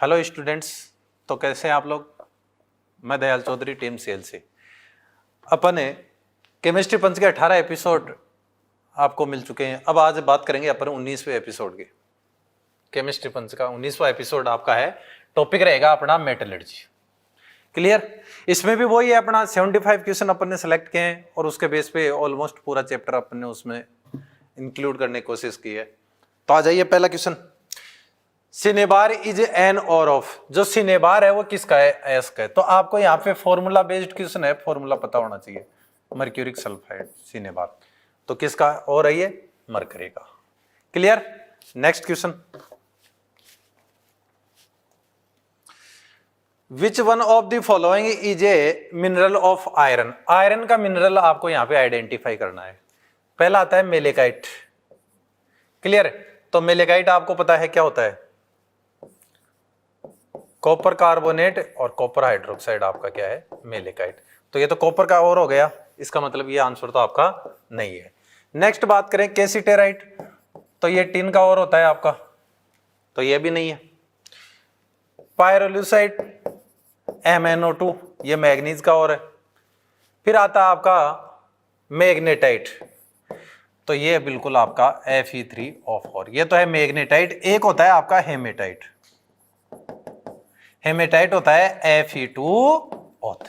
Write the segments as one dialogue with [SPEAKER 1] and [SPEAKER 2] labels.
[SPEAKER 1] Hello students, तो कैसे हैं आप लोग। मैं दयाल चौधरी, टीम सेल से। अपन ने केमिस्ट्री पंच के 18 एपिसोड आपको मिल चुके हैं। अब आज बात करेंगे अपन 19वें एपिसोड के। केमिस्ट्री पंच का 19वां एपिसोड आपका है, टॉपिक रहेगा अपना मेटलर्जी। क्लियर। इसमें भी वही है, अपना 75 क्वेश्चन अपन ने सेलेक्ट किए हैं और उसके बेस पे ऑलमोस्ट पूरा चैप्टर अपन ने उसमें इंक्लूड करने की कोशिश की है। तो आ जाइए, पहला क्वेश्चन। सिनेबार इज एन और ऑफ। जो सिनेबार है वो किसका है? एस का है। तो आपको यहाँ पे फॉर्मूला बेस्ड क्वेश्चन है, फॉर्मूला पता होना चाहिए। मर्क्यूरिक सल्फाइड सिनेबार, तो किसका और है ये? मरकरी का। Clear. Next question. Which one of the following is a mineral of iron. Iron का मिनरल आपको यहाँ पे आइडेंटिफाई करना है। पहला आता है मेलेकाइट। क्लियर। तो मेलेकाइट आपको पता है क्या होता है? कॉपर कार्बोनेट और कॉपर हाइड्रोक्साइड आपका क्या है? मेलेकाइट। तो ये तो कॉपर का और हो गया, इसका मतलब ये आंसर तो आपका नहीं है। नेक्स्ट बात करें कैसिटेराइट, तो ये टिन का और होता है आपका, तो ये भी नहीं है। पायरोल्यूसाइट MnO2, ये मैग्नीज का और है। फिर आता है आपका मैग्नेटाइट, तो ये बिल्कुल आपका Fe3O4, ये तो है मैग्नेटाइट। एक होता है आपका हेमेटाइट, हेमेटाइट होता है Fe2O3।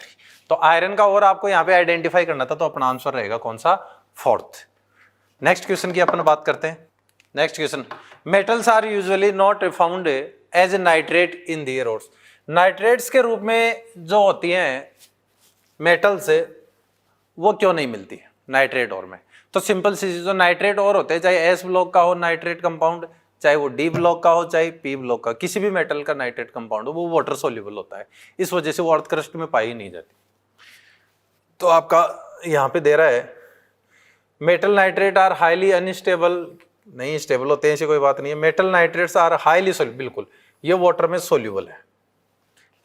[SPEAKER 1] तो आयरन का और आपको यहां पे आइडेंटिफाई करना था, तो अपना आंसर रहेगा कौन सा? फोर्थ। नेक्स्ट क्वेश्चन की अपन बात करते हैं। Next question. Metals are usually not found as nitrate in the roads. Nitrates के रूप में जो होती हैं मेटल्स, वो क्यों नहीं मिलती है नाइट्रेट और में? तो सिंपल सी चीज, जो नाइट्रेट और होते हैं, चाहे एस ब्लॉक का हो नाइट्रेट कंपाउंड, चाहे वो डी ब्लॉक का हो, चाहे पी ब्लॉक का, किसी भी मेटल का नाइट्रेट कंपाउंड हो, वो वाटर सोल्यूबल होता है। इस वजह से वो अर्थ क्रस्ट में पाई नहीं जाती। तो आपका यहाँ पे दे रहा है metal nitrate are highly unstable. नहीं, स्टेबल होते हैं ऐसी कोई बात नहीं है। Metal nitrates are highly soluble, बिल्कुल ये वाटर में सोल्यूबल है।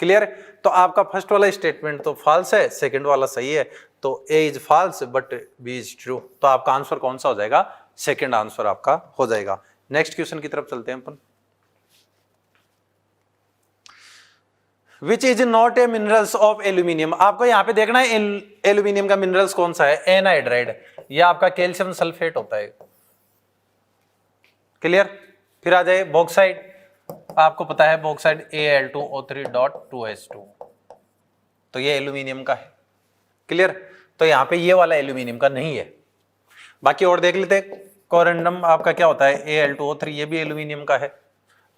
[SPEAKER 1] क्लियर। तो आपका फर्स्ट वाला स्टेटमेंट तो फॉल्स है, सेकंड वाला सही है। तो A is false but B is true. तो आपका आंसर कौन सा हो जाएगा? सेकंड आंसर आपका हो जाएगा। नेक्स्ट क्वेश्चन की तरफ चलते हैं अपन। Which is not a minerals of aluminium. आपको यहां पे देखना है एल्यूमिनियम का मिनरल्स कौन सा है? एनहाइड्राइड। ये आपका कैल्शियम सल्फेट होता है। क्लियर। फिर आ जाए बॉक्साइड। आपको पता है बॉक्साइड Al2O3.2H2, तो ये एल्यूमिनियम का है। क्लियर। तो यहां पे ये वाला एल्यूमिनियम का नहीं है। बाकी और देख लेते हैं। कोरेंडम आपका क्या होता है? Al2O3, ये भी एल्यूमिनियम का है।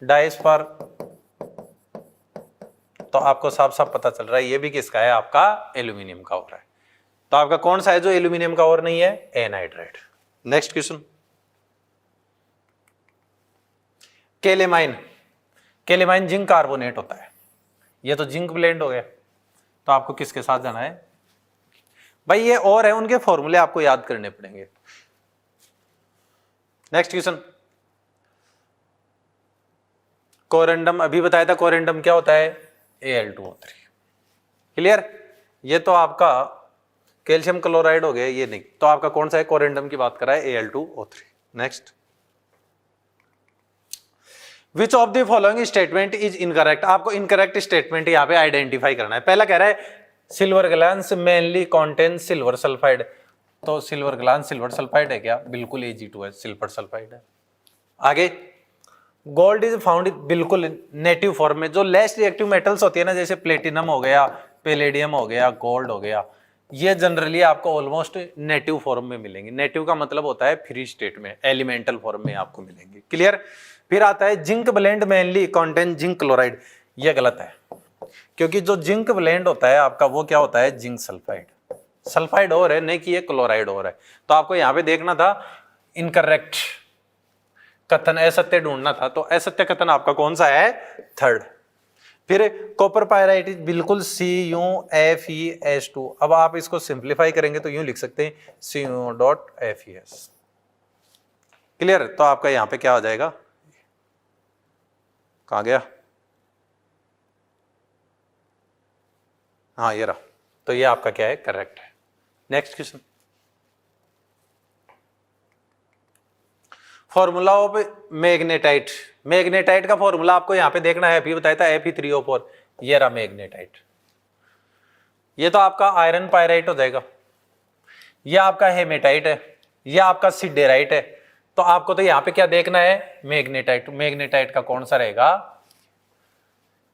[SPEAKER 1] डायस्पर, तो आपको साफ साफ पता चल रहा है ये भी किसका है? आपका एल्यूमिनियम का हो रहा है। तो आपका कौन सा है जो एल्यूमिनियम का और नहीं है? Anhydride. Next question. Calamine. Calamine zinc carbonate होता है। ये तो जिंक ब्लेंड हो गया। तो आपको किसके साथ जाना है भाई? ये और है, उनके फॉर्मूले आपको याद करने पड़ेंगे। Next question. कोरेंडम अभी बताया था, कोरेंडम क्या होता है? Al2O3। क्लियर। ये तो आपका कैल्शियम क्लोराइड हो गया, ये नहीं। तो आपका कौन सा है? कोरेंडम की बात करा है, Al2O3। Next. Which of the following statement is incorrect. आपको इनकरेक्ट स्टेटमेंट यहां पे आइडेंटिफाई करना है। पहला कह रहा है silver glass mainly contain silver sulphide. तो सिल्वर ग्लास सिल्वर सल्फाइड है क्या? बिल्कुल Ag2 है, सिल्वर सल्फाइड है। आगे गोल्ड इज फाउंड, बिल्कुल नेटिव फॉर्म में। जो लेस रिएक्टिव मेटल्स होती है ना, जैसे प्लेटिनम हो गया, पैलेडियम हो गया, गोल्ड हो गया, ये जनरली आपको ऑलमोस्ट नेटिव फॉर्म में मिलेंगे। नेटिव का मतलब होता है फ्री स्टेट में, एलिमेंटल फॉर्म में आपको मिलेंगे। क्लियर। फिर आता है zinc blende mainly contain zinc chloride. ये गलत है, क्योंकि जो जिंक ब्लेंड होता है आपका वो क्या होता है? Zinc sulphide. सल्फाइड और है, नहीं कि ये क्लोराइड और है। तो आपको यहां पे देखना था इनकरेक्ट कथन, असत्य ढूंढना था। तो असत्य कथन आपका कौन सा है? थर्ड। फिर कॉपर पायराइट बिल्कुल CuFeS2। अब आप इसको सिंप्लीफाई करेंगे तो यूं लिख सकते हैं Cu.Fes। क्लियर। तो आपका यहां पे क्या हो जाएगा? कहां गया? हाँ, ये रहा। तो ये आपका क्या है? करेक्ट है। Next question. Formula of magnetite, magnetite का फॉर्मूला आपको यहाँ पे देखना है, अभी बताया था Fe3O4, ये रहा मैग्नेटाइट। ये तो आपका आयरन पायराइट हो जाएगा, ये आपका हेमेटाइट है, ये आपका सिडेराइट है। तो आपको तो यहाँ पे क्या देखना है, मैग्नेटाइट। मैग्नेटाइट का कौन सा रहेगा,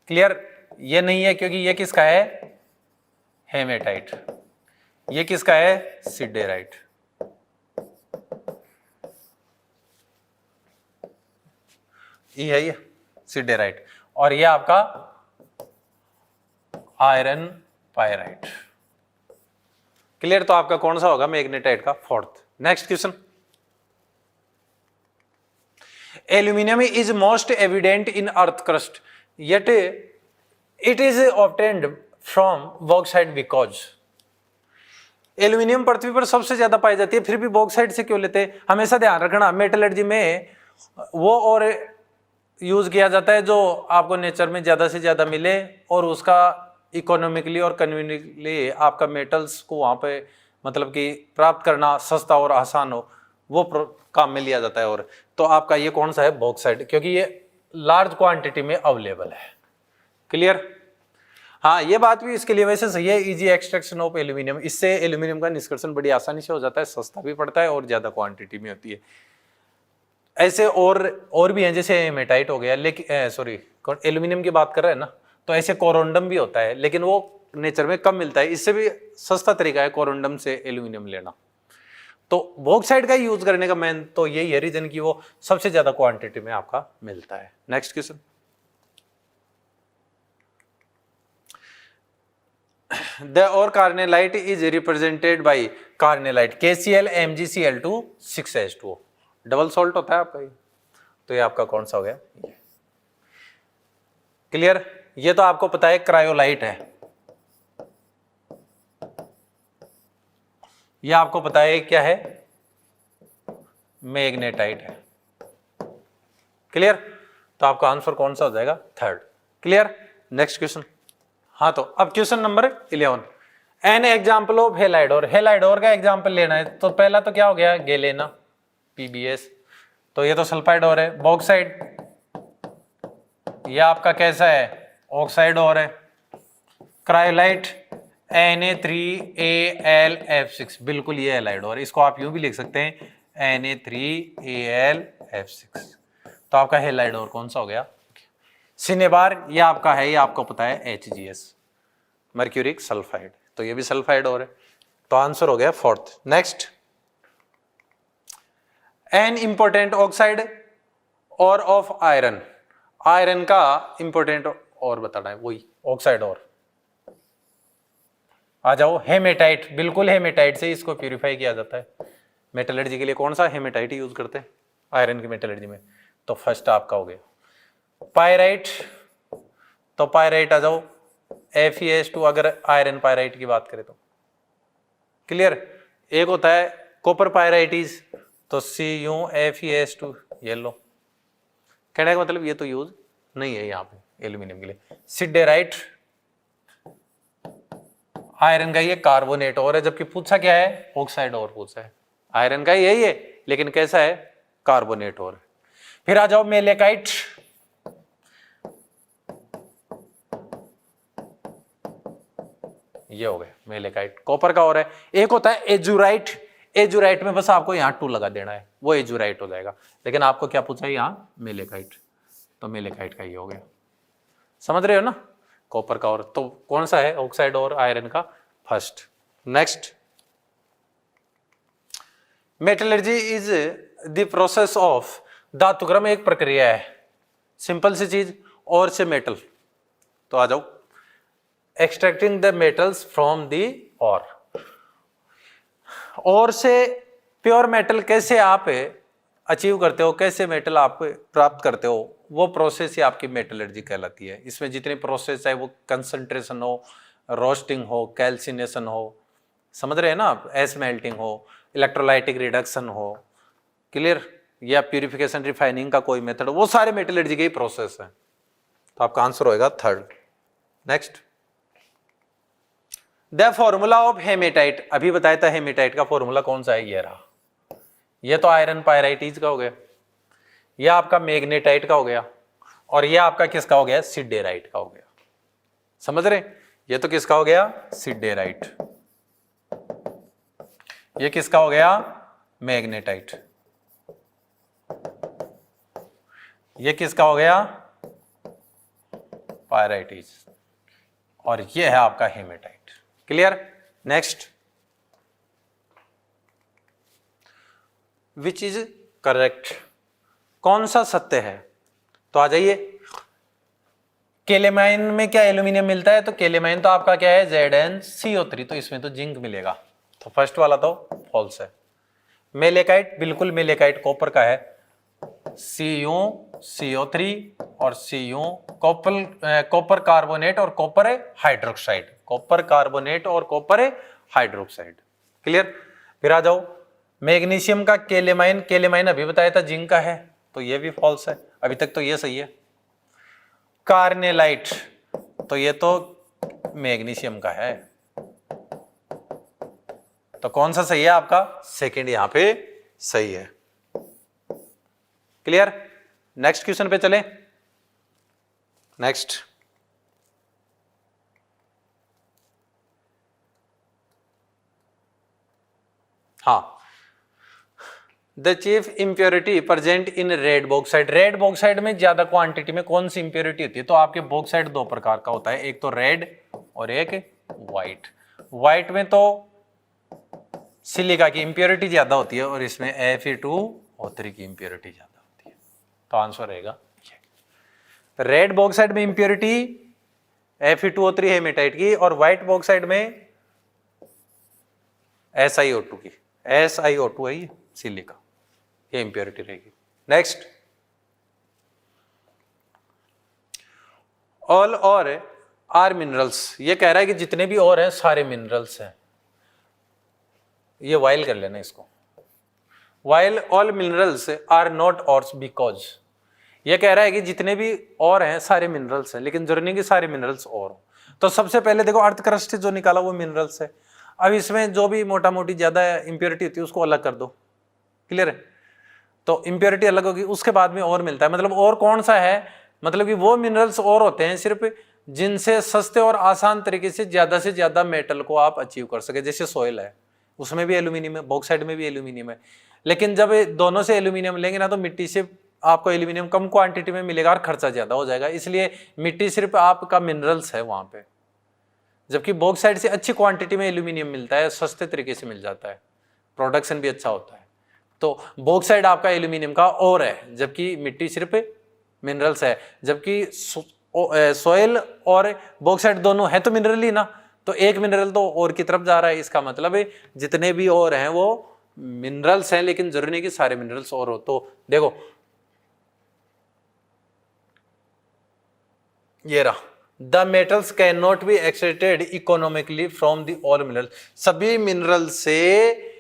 [SPEAKER 1] क्लियर? ये नहीं है क्योंकि ये किसका है, हेमेटाइट। ये किसका है, सिडेराइट। ये है ये सिडेराइट, और ये आपका आयरन पायराइट। क्लियर? तो आपका कौन सा होगा, मैग्नेटाइट का fourth. Next question, aluminium is most evident in earth crust yet it is obtained from bauxite because. Aluminium पृथ्वी पर सबसे ज्यादा पाई जाती है, फिर भी बॉक्साइट से क्यों लेते हैं? हमेशा ध्यान रखना, मेटलर्जी में वो और यूज किया जाता है जो आपको नेचर में ज्यादा से ज्यादा मिले और उसका इकोनॉमिकली और कन्वीनियंटली आपका मेटल्स को वहां पे मतलब कि प्राप्त करना सस्ता और आसान हो, वो काम में लिया जाता है। और तो आपका ये कौन सा है, बॉक्साइट, क्योंकि ये लार्ज क्वांटिटी में अवेलेबल है। क्लियर? हाँ, ये बात भी इसके लिए वैसे सही है, इजी एक्सट्रैक्शन ऑफ एल्यूमिनियम, इससे एल्यूमिनियम का निष्कर्षण बड़ी आसानी से हो जाता है, सस्ता भी पड़ता है और ज्यादा क्वांटिटी में होती है। ऐसे और भी हैं, जैसे हेमेटाइट हो गया, लेकिन सॉरी एल्यूमिनियम की बात कर रहे हैं ना, तो ऐसे कोरोंडम भी होता है, लेकिन वो नेचर में कम मिलता है। इससे भी सस्ता तरीका है कोरोंडम से एल्यूमिनियम लेना। तो बॉक्साइट का यूज करने का मेन तो यही है रीजन कि वो सबसे ज्यादा क्वांटिटी में आपका मिलता है। नेक्स्ट क्वेश्चन, द और carnallite is represented by carnallite KCl MgCl2 6H2O, double salt होता है आपका ये। तो ये आपका कौन सा हो गया, क्लियर? ये तो आपको पता है क्रायोलाइट है, ये आपको पता है क्या है, मैग्नेटाइट है। क्लियर? तो आपका आंसर कौन सा हो जाएगा, थर्ड। क्लियर? नेक्स्ट क्वेश्चन, हाँ तो अब question number 11, an example of halide ore. Halide ore का एग्जाम्पल लेना है, तो पहला तो क्या हो गया, गेलेना PbS, तो ये तो सल्फाइड और है। बॉक्साइड, ये आपका कैसा है, ऑक्साइड और है। क्रायोलाइट Na3Al_F6, बिल्कुल ये हैलाइड और, इसको आप यूं भी लिख सकते हैं Na3Al_F6। तो आपका हैलाइड और कौन सा हो गया, सिनेबार, ये आपका है, ये आपको पता है HgS, मर्क्यूरिक सल्फाइड, तो ये भी सल्फाइड और है। तो आंसर हो गया fourth. Next, an important oxide और ऑफ आयरन, आयरन का इंपॉर्टेंट और बताना है, वही ऑक्साइड और। आ जाओ, हेमेटाइट, बिल्कुल हेमेटाइट से इसको प्यूरिफाई किया जाता है। मेटलर्जी के लिए कौन सा, हेमेटाइट ही यूज करते हैं आयरन की मेटलर्जी में। तो फर्स्ट आपका हो गया पायराइट, तो पायराइट आ जाओ FeS2, अगर आयरन पायराइट की बात करें तो। क्लियर? एक होता है कॉपर पायराइटिस, तो CuFeS2, ये लो। कहने का मतलब ये तो यूज नहीं है यहाँ पे एल्यूमिनियम के लिए। सिडेराइट, आयरन का ये कार्बोनेट और है, जबकि पूछा क्या है, ऑक्साइड और पूछा है। आयरन का यही है लेकिन कैसा है, कार्बोनेट और। फिर आ जाओ मेलेकाइट, ये हो गया मेलेकाइट, कॉपर का और है। एक होता है एजुराइट, एजुराइट में बस आपको यहाँ 2 लगा देना है, वो एजुराइट हो जाएगा, लेकिन आपको क्या पूछा है यहाँ, मेलेकाइट, तो मेलेकाइट का ये हो गया। समझ रहे हो ना, कॉपर का और, तो कौन सा है, ऑक्साइड और आयरन का first. Next, metallurgy is the process of, धातुक्रम एक प्रक्रिया है, सिंपल सी चीज, और से मेटल। तो आ जाओ, extracting the metals from the और से प्योर मेटल कैसे आप अचीव करते हो, कैसे मेटल आप प्राप्त करते हो, वो प्रोसेस ही आपकी मेटलर्जी कहलाती है। इसमें जितनी प्रोसेस है, वो कंसंट्रेशन हो, रोस्टिंग हो, कैल्सिनेशन हो, समझ रहे हैं ना आप, स्मेल्टिंग हो, इलेक्ट्रोलाइटिक रिडक्शन हो, क्लियर, या प्यूरिफिकेशन रिफाइनिंग का कोई मेथड, वो सारे मेटलर्जी के ही प्रोसेस है। तो आपका आंसर होएगा third. Next, the formula of hematite, अभी बताया था हेमेटाइट का फॉर्मूला कौन सा है, ये रहा। ये तो आयरन पायराइटिस का हो गया, ये आपका मैग्नेटाइट का हो गया और ये आपका किसका हो गया, सिडेराइट का हो गया। समझ रहे, ये तो किसका हो गया, सिडेराइट, ये किसका हो गया, मैग्नेटाइट, ये किसका हो गया, पायराइटिस, और ये है आपका hematite. Clear. Next, which is correct, कौन सा सत्य है। तो आ जाइए, केलेमाइन में क्या एल्यूमिनियम मिलता है, तो केलेमाइन तो आपका क्या है, ZnCO3, तो इसमें तो जिंक मिलेगा, तो फर्स्ट वाला तो फॉल्स है। मेलेकाइट, बिल्कुल मेलेकाइट कॉपर का है, CuCO3 और Cu कॉपर कार्बोनेट और कॉपर हाइड्रोक्साइड, कॉपर कार्बोनेट और कॉपर हाइड्रोक्साइड। क्लियर। फिर आ जाओ, मैग्नीशियम का केलेमाइन, केलेमाइन अभी बताया था जिंक का है, तो ये भी फॉल्स है, अभी तक तो ये सही है। कार्नेलाइट, तो ये तो मैग्नीशियम का है, तो कौन सा सही है आपका, सेकंड यहां पे सही है। क्लियर। नेक्स्ट क्वेश्चन पे चले। नेक्स्ट, हाँ, the chief impurity present in red bauxite, red bauxite में ज्यादा क्वांटिटी में कौन सी इंप्योरिटी होती है, तो आपके बॉक्साइड दो प्रकार का होता है, एक तो रेड और एक व्हाइट। व्हाइट में तो सिलिका की इंप्योरिटी ज्यादा होती है और इसमें Fe2O3 की इंप्योरिटी ज्यादा होती है, तो आंसर रहेगा रेड बॉक्साइड में इंप्योरिटी Fe2O3 हेमेटाइट की और व्हाइट बॉक्साइड में SiO2 की, SiO2 है ये सिलिका, ये इंप्योरिटी रहेगी। नेक्स्ट, ऑल और आर मिनरल्स, ये कह रहा है कि जितने भी और हैं सारे मिनरल्स हैं, ये वाइल कर लेना इसको, while all minerals are not ores because, ये कह रहा है कि जितने भी और हैं सारे मिनरल्स हैं, लेकिन जरूरी नहीं कि सारे मिनरल्स और हो। तो सबसे पहले देखो, अर्थ क्रस्ट जो निकाला वो मिनरल्स है, अब इसमें जो भी मोटा मोटी ज्यादा इंप्योरिटी होती है उसको अलग कर दो। क्लियर है, तो इंप्योरिटी अलग होगी, उसके बाद में और मिलता है, मतलब और कौन सा है, मतलब कि वो मिनरल्स और होते हैं सिर्फ जिनसे सस्ते और आसान तरीके से ज्यादा मेटल को आप अचीव कर सके, जैसे सोइल है, उसमें भी एल्यूमिनियम है, बॉक्साइड में भी एल्यूमिनियम है, लेकिन जब दोनों से एल्यूमिनियम लेंगे ना तो मिट्टी से आपको एल्यूमिनियम कम क्वांटिटी में मिलेगा और खर्चा ज्यादा हो जाएगा, इसलिए मिट्टी सिर्फ आपका मिनरल्स है वहां पे, जबकि बॉक्साइड से अच्छी क्वांटिटी में एल्यूमिनियम मिलता है, सस्ते तरीके से मिल जाता है, प्रोडक्शन भी अच्छा होता है। तो बॉक्साइड आपका एल्यूमिनियम का और है, जबकि मिट्टी सिर्फ मिनरल्स है, जबकि सोयल और बॉक्साइड दोनों है तो मिनरल ही ना, तो एक मिनरल तो और की तरफ जा रहा है, इसका मतलब है जितने भी और हैं वो मिनरल्स हैं, लेकिन जरूरी नहीं कि सारे मिनरल्स और हो। तो देखो ये रहा, the metals can not be extracted economically from the all mineral, सभी मिनरल से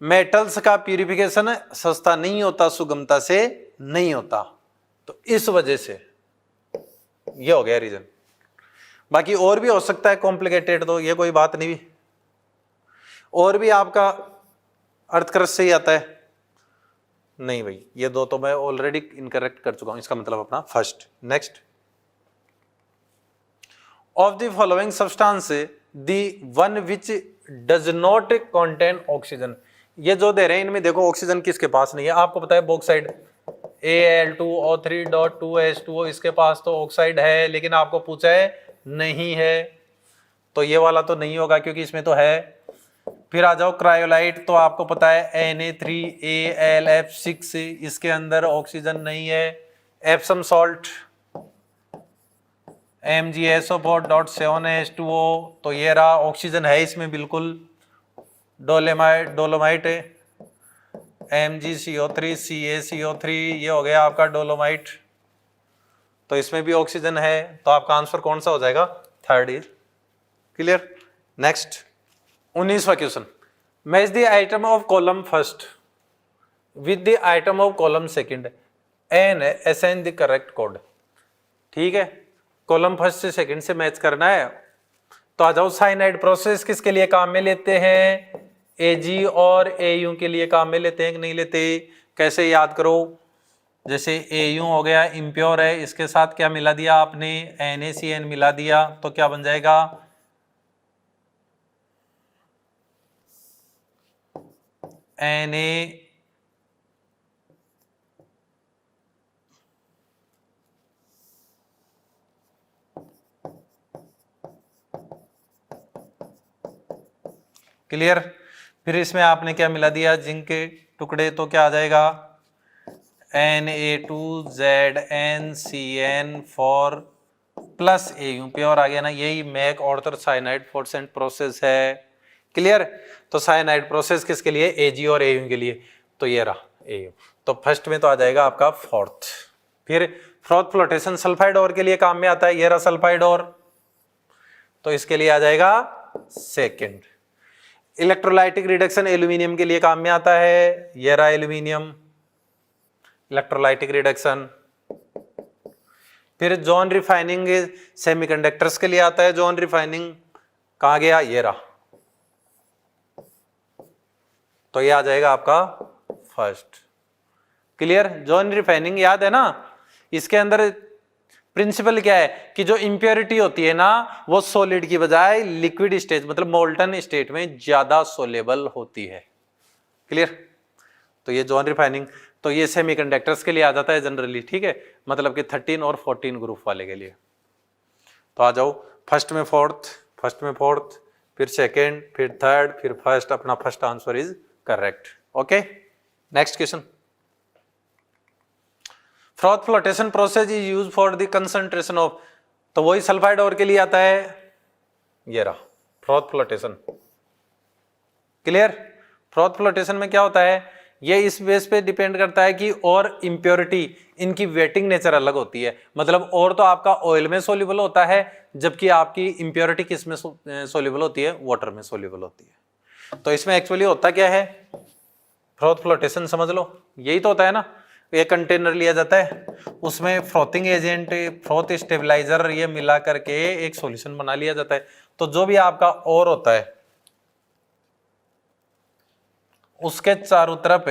[SPEAKER 1] मेटल्स का प्यूरिफिकेशन सस्ता नहीं होता, सुगमता से नहीं होता, तो इस वजह से ये हो गया रीजन। बाकी और भी हो सकता है कॉम्प्लिकेटेड, तो ये कोई बात नहीं, और भी आपका अर्थ क्रस्ट से ही आता है, नहीं भाई ये दो तो मैं ऑलरेडी इनकरेक्ट कर चुका हूं, इसका मतलब अपना first. Next, of the following substance the one which does not contain oxygen, ये जो दे रहे हैं इनमें देखो ऑक्सीजन किसके पास नहीं है, आपको पता है बॉक्साइड Al2O3.2H2O, इसके पास तो ऑक्साइड है, लेकिन आपको पूछा है नहीं है, तो ये वाला तो नहीं होगा क्योंकि इसमें तो है। फिर आ जाओ क्रायोलाइट, तो आपको पता है Na3AlF6, इसके अंदर ऑक्सीजन नहीं है। एप्सम सॉल्ट MgSO4.7H2O, तो ये रहा, ऑक्सीजन है इसमें बिल्कुल। डोलोमाइट MgCO3 CaCO3, ये हो गया आपका डोलोमाइट, तो इसमें भी ऑक्सीजन है, तो आपका आंसर कौन सा हो जाएगा, थर्ड इज। क्लियर। नेक्स्ट 19वां question, match the item of column first with the item of column second and assign the correct code. ठीक है, कॉलम फर्स्ट से सेकंड से मैच करना है, तो आ जाओ, साइनाइड प्रोसेस किसके लिए काम में लेते हैं, Ag और Au के लिए काम में लेते हैं कि नहीं लेते, कैसे याद करो, जैसे AU हो गया, इम्प्योर है, इसके साथ क्या मिला दिया आपने, NaCN मिला दिया, तो क्या बन जाएगा, Na क्लियर। फिर इसमें आपने क्या मिला दिया, जिंक के टुकड़े, तो क्या आ जाएगा, Na2ZnCN four plus AU, pure आ गया ना, यही MacArthur cyanide Forrest process है। क्लियर। तो साइनाइड प्रोसेस किसके लिए, Ag और AU के लिए, तो ये रहा AU। तो फर्स्ट में तो आ जाएगा आपका फोर्थ। फिर फोर्थ फ्लोटेशन सल्फाइड और के लिए काम में आता है, ये रहा सल्फाइड और, तो इसके लिए आ जाएगा सेकेंड। इलेक्ट्रोलाइटिक रिडक्शन एल्यूमिनियम के लिए काम में आता है, ये रहा एल्यूमिनियम, इलेक्ट्रोलाइटिक रिडक्शन। फिर जॉन रिफाइनिंग सेमीकंडक्टर्स के लिए आता है, जॉन रिफाइनिंग कहां गया, ये रहा, तो ये आ जाएगा आपका फर्स्ट। क्लियर। जॉन रिफाइनिंग याद है ना, इसके अंदर प्रिंसिपल क्या है कि जो इंप्योरिटी होती है ना वो सॉलिड की बजाय लिक्विड स्टेज मतलब मोल्टन स्टेट में ज्यादा सोलेबल होती है। क्लियर। तो ये जॉन रिफाइनिंग, तो ये सेमीकंडक्टर्स के लिए आ जाता है जनरली, ठीक है, मतलब कि 13 और 14 ग्रुप वाले के लिए। तो आ जाओ फर्स्ट में फोर्थ, फर्स्ट में फोर्थ, फिर सेकेंड, फिर थर्ड, फिर फर्स्ट, अपना first answer is correct. Okay, next question. Froth flotation process is use for the concentration of, तो वही सल्फाइड और के लिए आता है, ये रहा froth flotation. Clear. Froth flotation में क्या होता है, ये इस बेस पे डिपेंड करता है कि और इंप्योरिटी इनकी वेटिंग नेचर अलग होती है, मतलब और तो आपका ऑयल में सोल्यूबल होता है जबकि आपकी इंप्योरिटी किस में सोल्यूबल होती है, वाटर में सोल्यूबल होती है। तो इसमें एक्चुअली होता क्या है, फ्रॉथ फ्लोटेशन समझ लो, यही तो होता है ना, एक कंटेनर लिया जाता है, उसमें फ्रोथिंग एजेंट, फ्रोथ स्टेबलाइजर ये मिला करके एक सॉल्यूशन बना लिया जाता है। तो जो भी आपका और होता है उसके चारों तरफ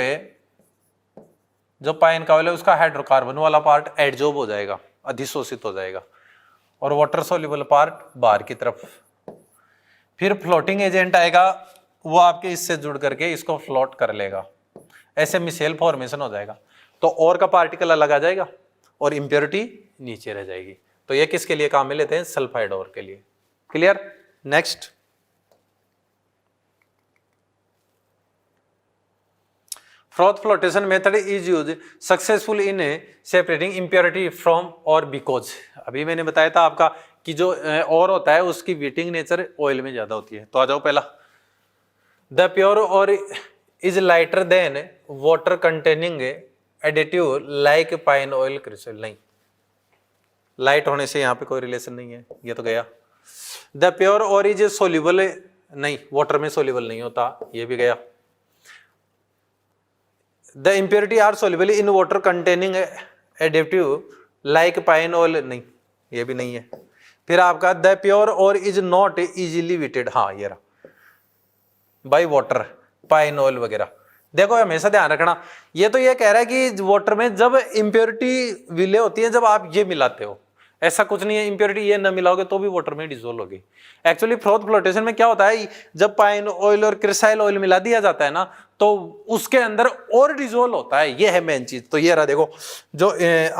[SPEAKER 1] जो पाइन का ऑयल है उसका हाइड्रोकार्बन वाला पार्ट एडजॉर्ब हो जाएगा, अधिशोषित हो जाएगा, और वाटर सोल्यूबल पार्ट बाहर की तरफ। फिर फ्लोटिंग एजेंट आएगा, वो आपके इससे जुड़ करके इसको फ्लोट कर लेगा, ऐसे मिसेल फॉर्मेशन हो जाएगा। तो और का पार्टिकल अलग आ जाएगा और इंप्योरिटी नीचे रह जाएगी। तो ये किसके लिए काम में लेते हैं, सल्फाइड और के लिए। Clear. Next, froth flotation method is use successful in separating impurity from और बिकॉज। अभी मैंने बताया था आपका कि जो और होता है उसकी वीटिंग नेचर ऑयल में ज्यादा होती है। तो आ जाओ पहला, the pure ore is lighter than water containing additive like pine oil crystal. नहीं, लाइट होने से यहाँ पे कोई रिलेशन नहीं है, ये तो गया। The pure ore is soluble, नहीं वाटर में सोल्यूबल नहीं होता, ये भी गया। The impurity are soluble in water containing additive like pine oil, नहीं ये भी नहीं है। फिर आपका the pure ore is not easily wetted, हाँ ये रहा, बाई वाटर, पाइन ऑयल वगैरह। देखो हमेशा ध्यान रखना, ये तो ये कह रहा है कि वाटर में जब इंप्योरिटी विले होती है जब आप ये मिलाते हो, ऐसा कुछ नहीं है इंप्योरिटी ये न मिलाओगे तो भी वाटर में डिसोल्व होगी। एक्चुअली फ्रॉथ फ्लोटेशन में क्या होता है, जब पाइन ऑयल और क्रिसाइल ऑयल मिला दिया जाता है ना तो उसके अंदर और डिसोल्व होता है, ये है मेन चीज। तो ये रहा, देखो जो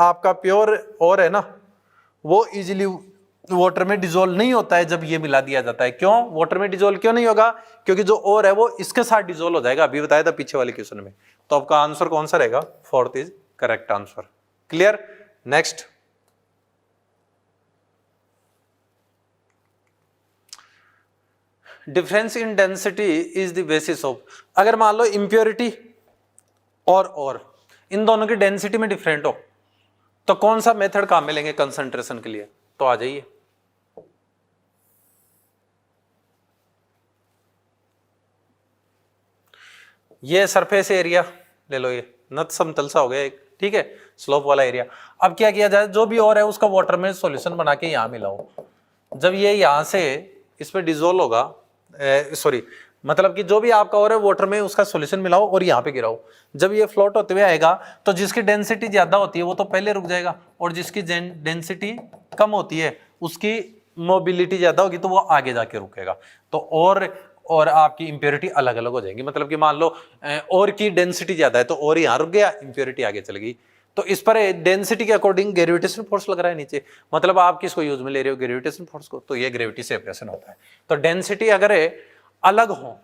[SPEAKER 1] आपका प्योर और है ना वो इजीली वाटर में डिसोल्व नहीं होता है जब ये मिला दिया जाता है। क्यों वाटर में डिसोल्व क्यों नहीं होगा, क्योंकि जो और है वो इसके साथ डिसोल्व हो जाएगा, अभी बताया था पीछे वाले क्वेश्चन में। तो आपका आंसर कौन सा रहेगा, fourth is correct answer. Clear. Next, difference in density is the basis of, अगर मान लो इंप्योरिटी और इन दोनों की डेंसिटी में डिफरेंट हो तो कौन सा मेथड काम में लेंगे कंसंट्रेशन के लिए। तो आ जाइए, ये सरफेस एरिया ले लो, ये नत समतल सा हो गया एक, ठीक है, स्लोप वाला एरिया। अब क्या किया जाए, जो भी और है उसका वाटर में सॉल्यूशन बना के यहां मिलाओ। जब ये यहां से इसमें डिसोल्व होगा, सॉरी मतलब कि जो भी आपका और है वाटर में उसका सॉल्यूशन मिलाओ और यहाँ पे गिराओ। जब ये फ्लोट होते हुए आएगा तो जिसकी डेंसिटी ज्यादा होती है वो तो पहले रुक जाएगा, और जिसकी डेंसिटी कम होती है उसकी मोबिलिटी ज्यादा होगी तो वो आगे जाके रुकेगा। तो और आपकी इंप्योरिटी अलग अलग हो जाएंगी। मतलब कि मान लो और की डेंसिटी ज्यादा है तो और यहाँ रुक गया, इंप्योरिटी आगे चल गई। तो इस पर डेंसिटी के अकॉर्डिंग ग्रेविटेशन फोर्स लग रहा है नीचे। मतलब आप किसको यूज में ले रहे हो, ग्रेविटेशन फोर्स को, तो ये ग्रेविटी सेपरेशन होता है। तो डेंसिटी अगर अलग हो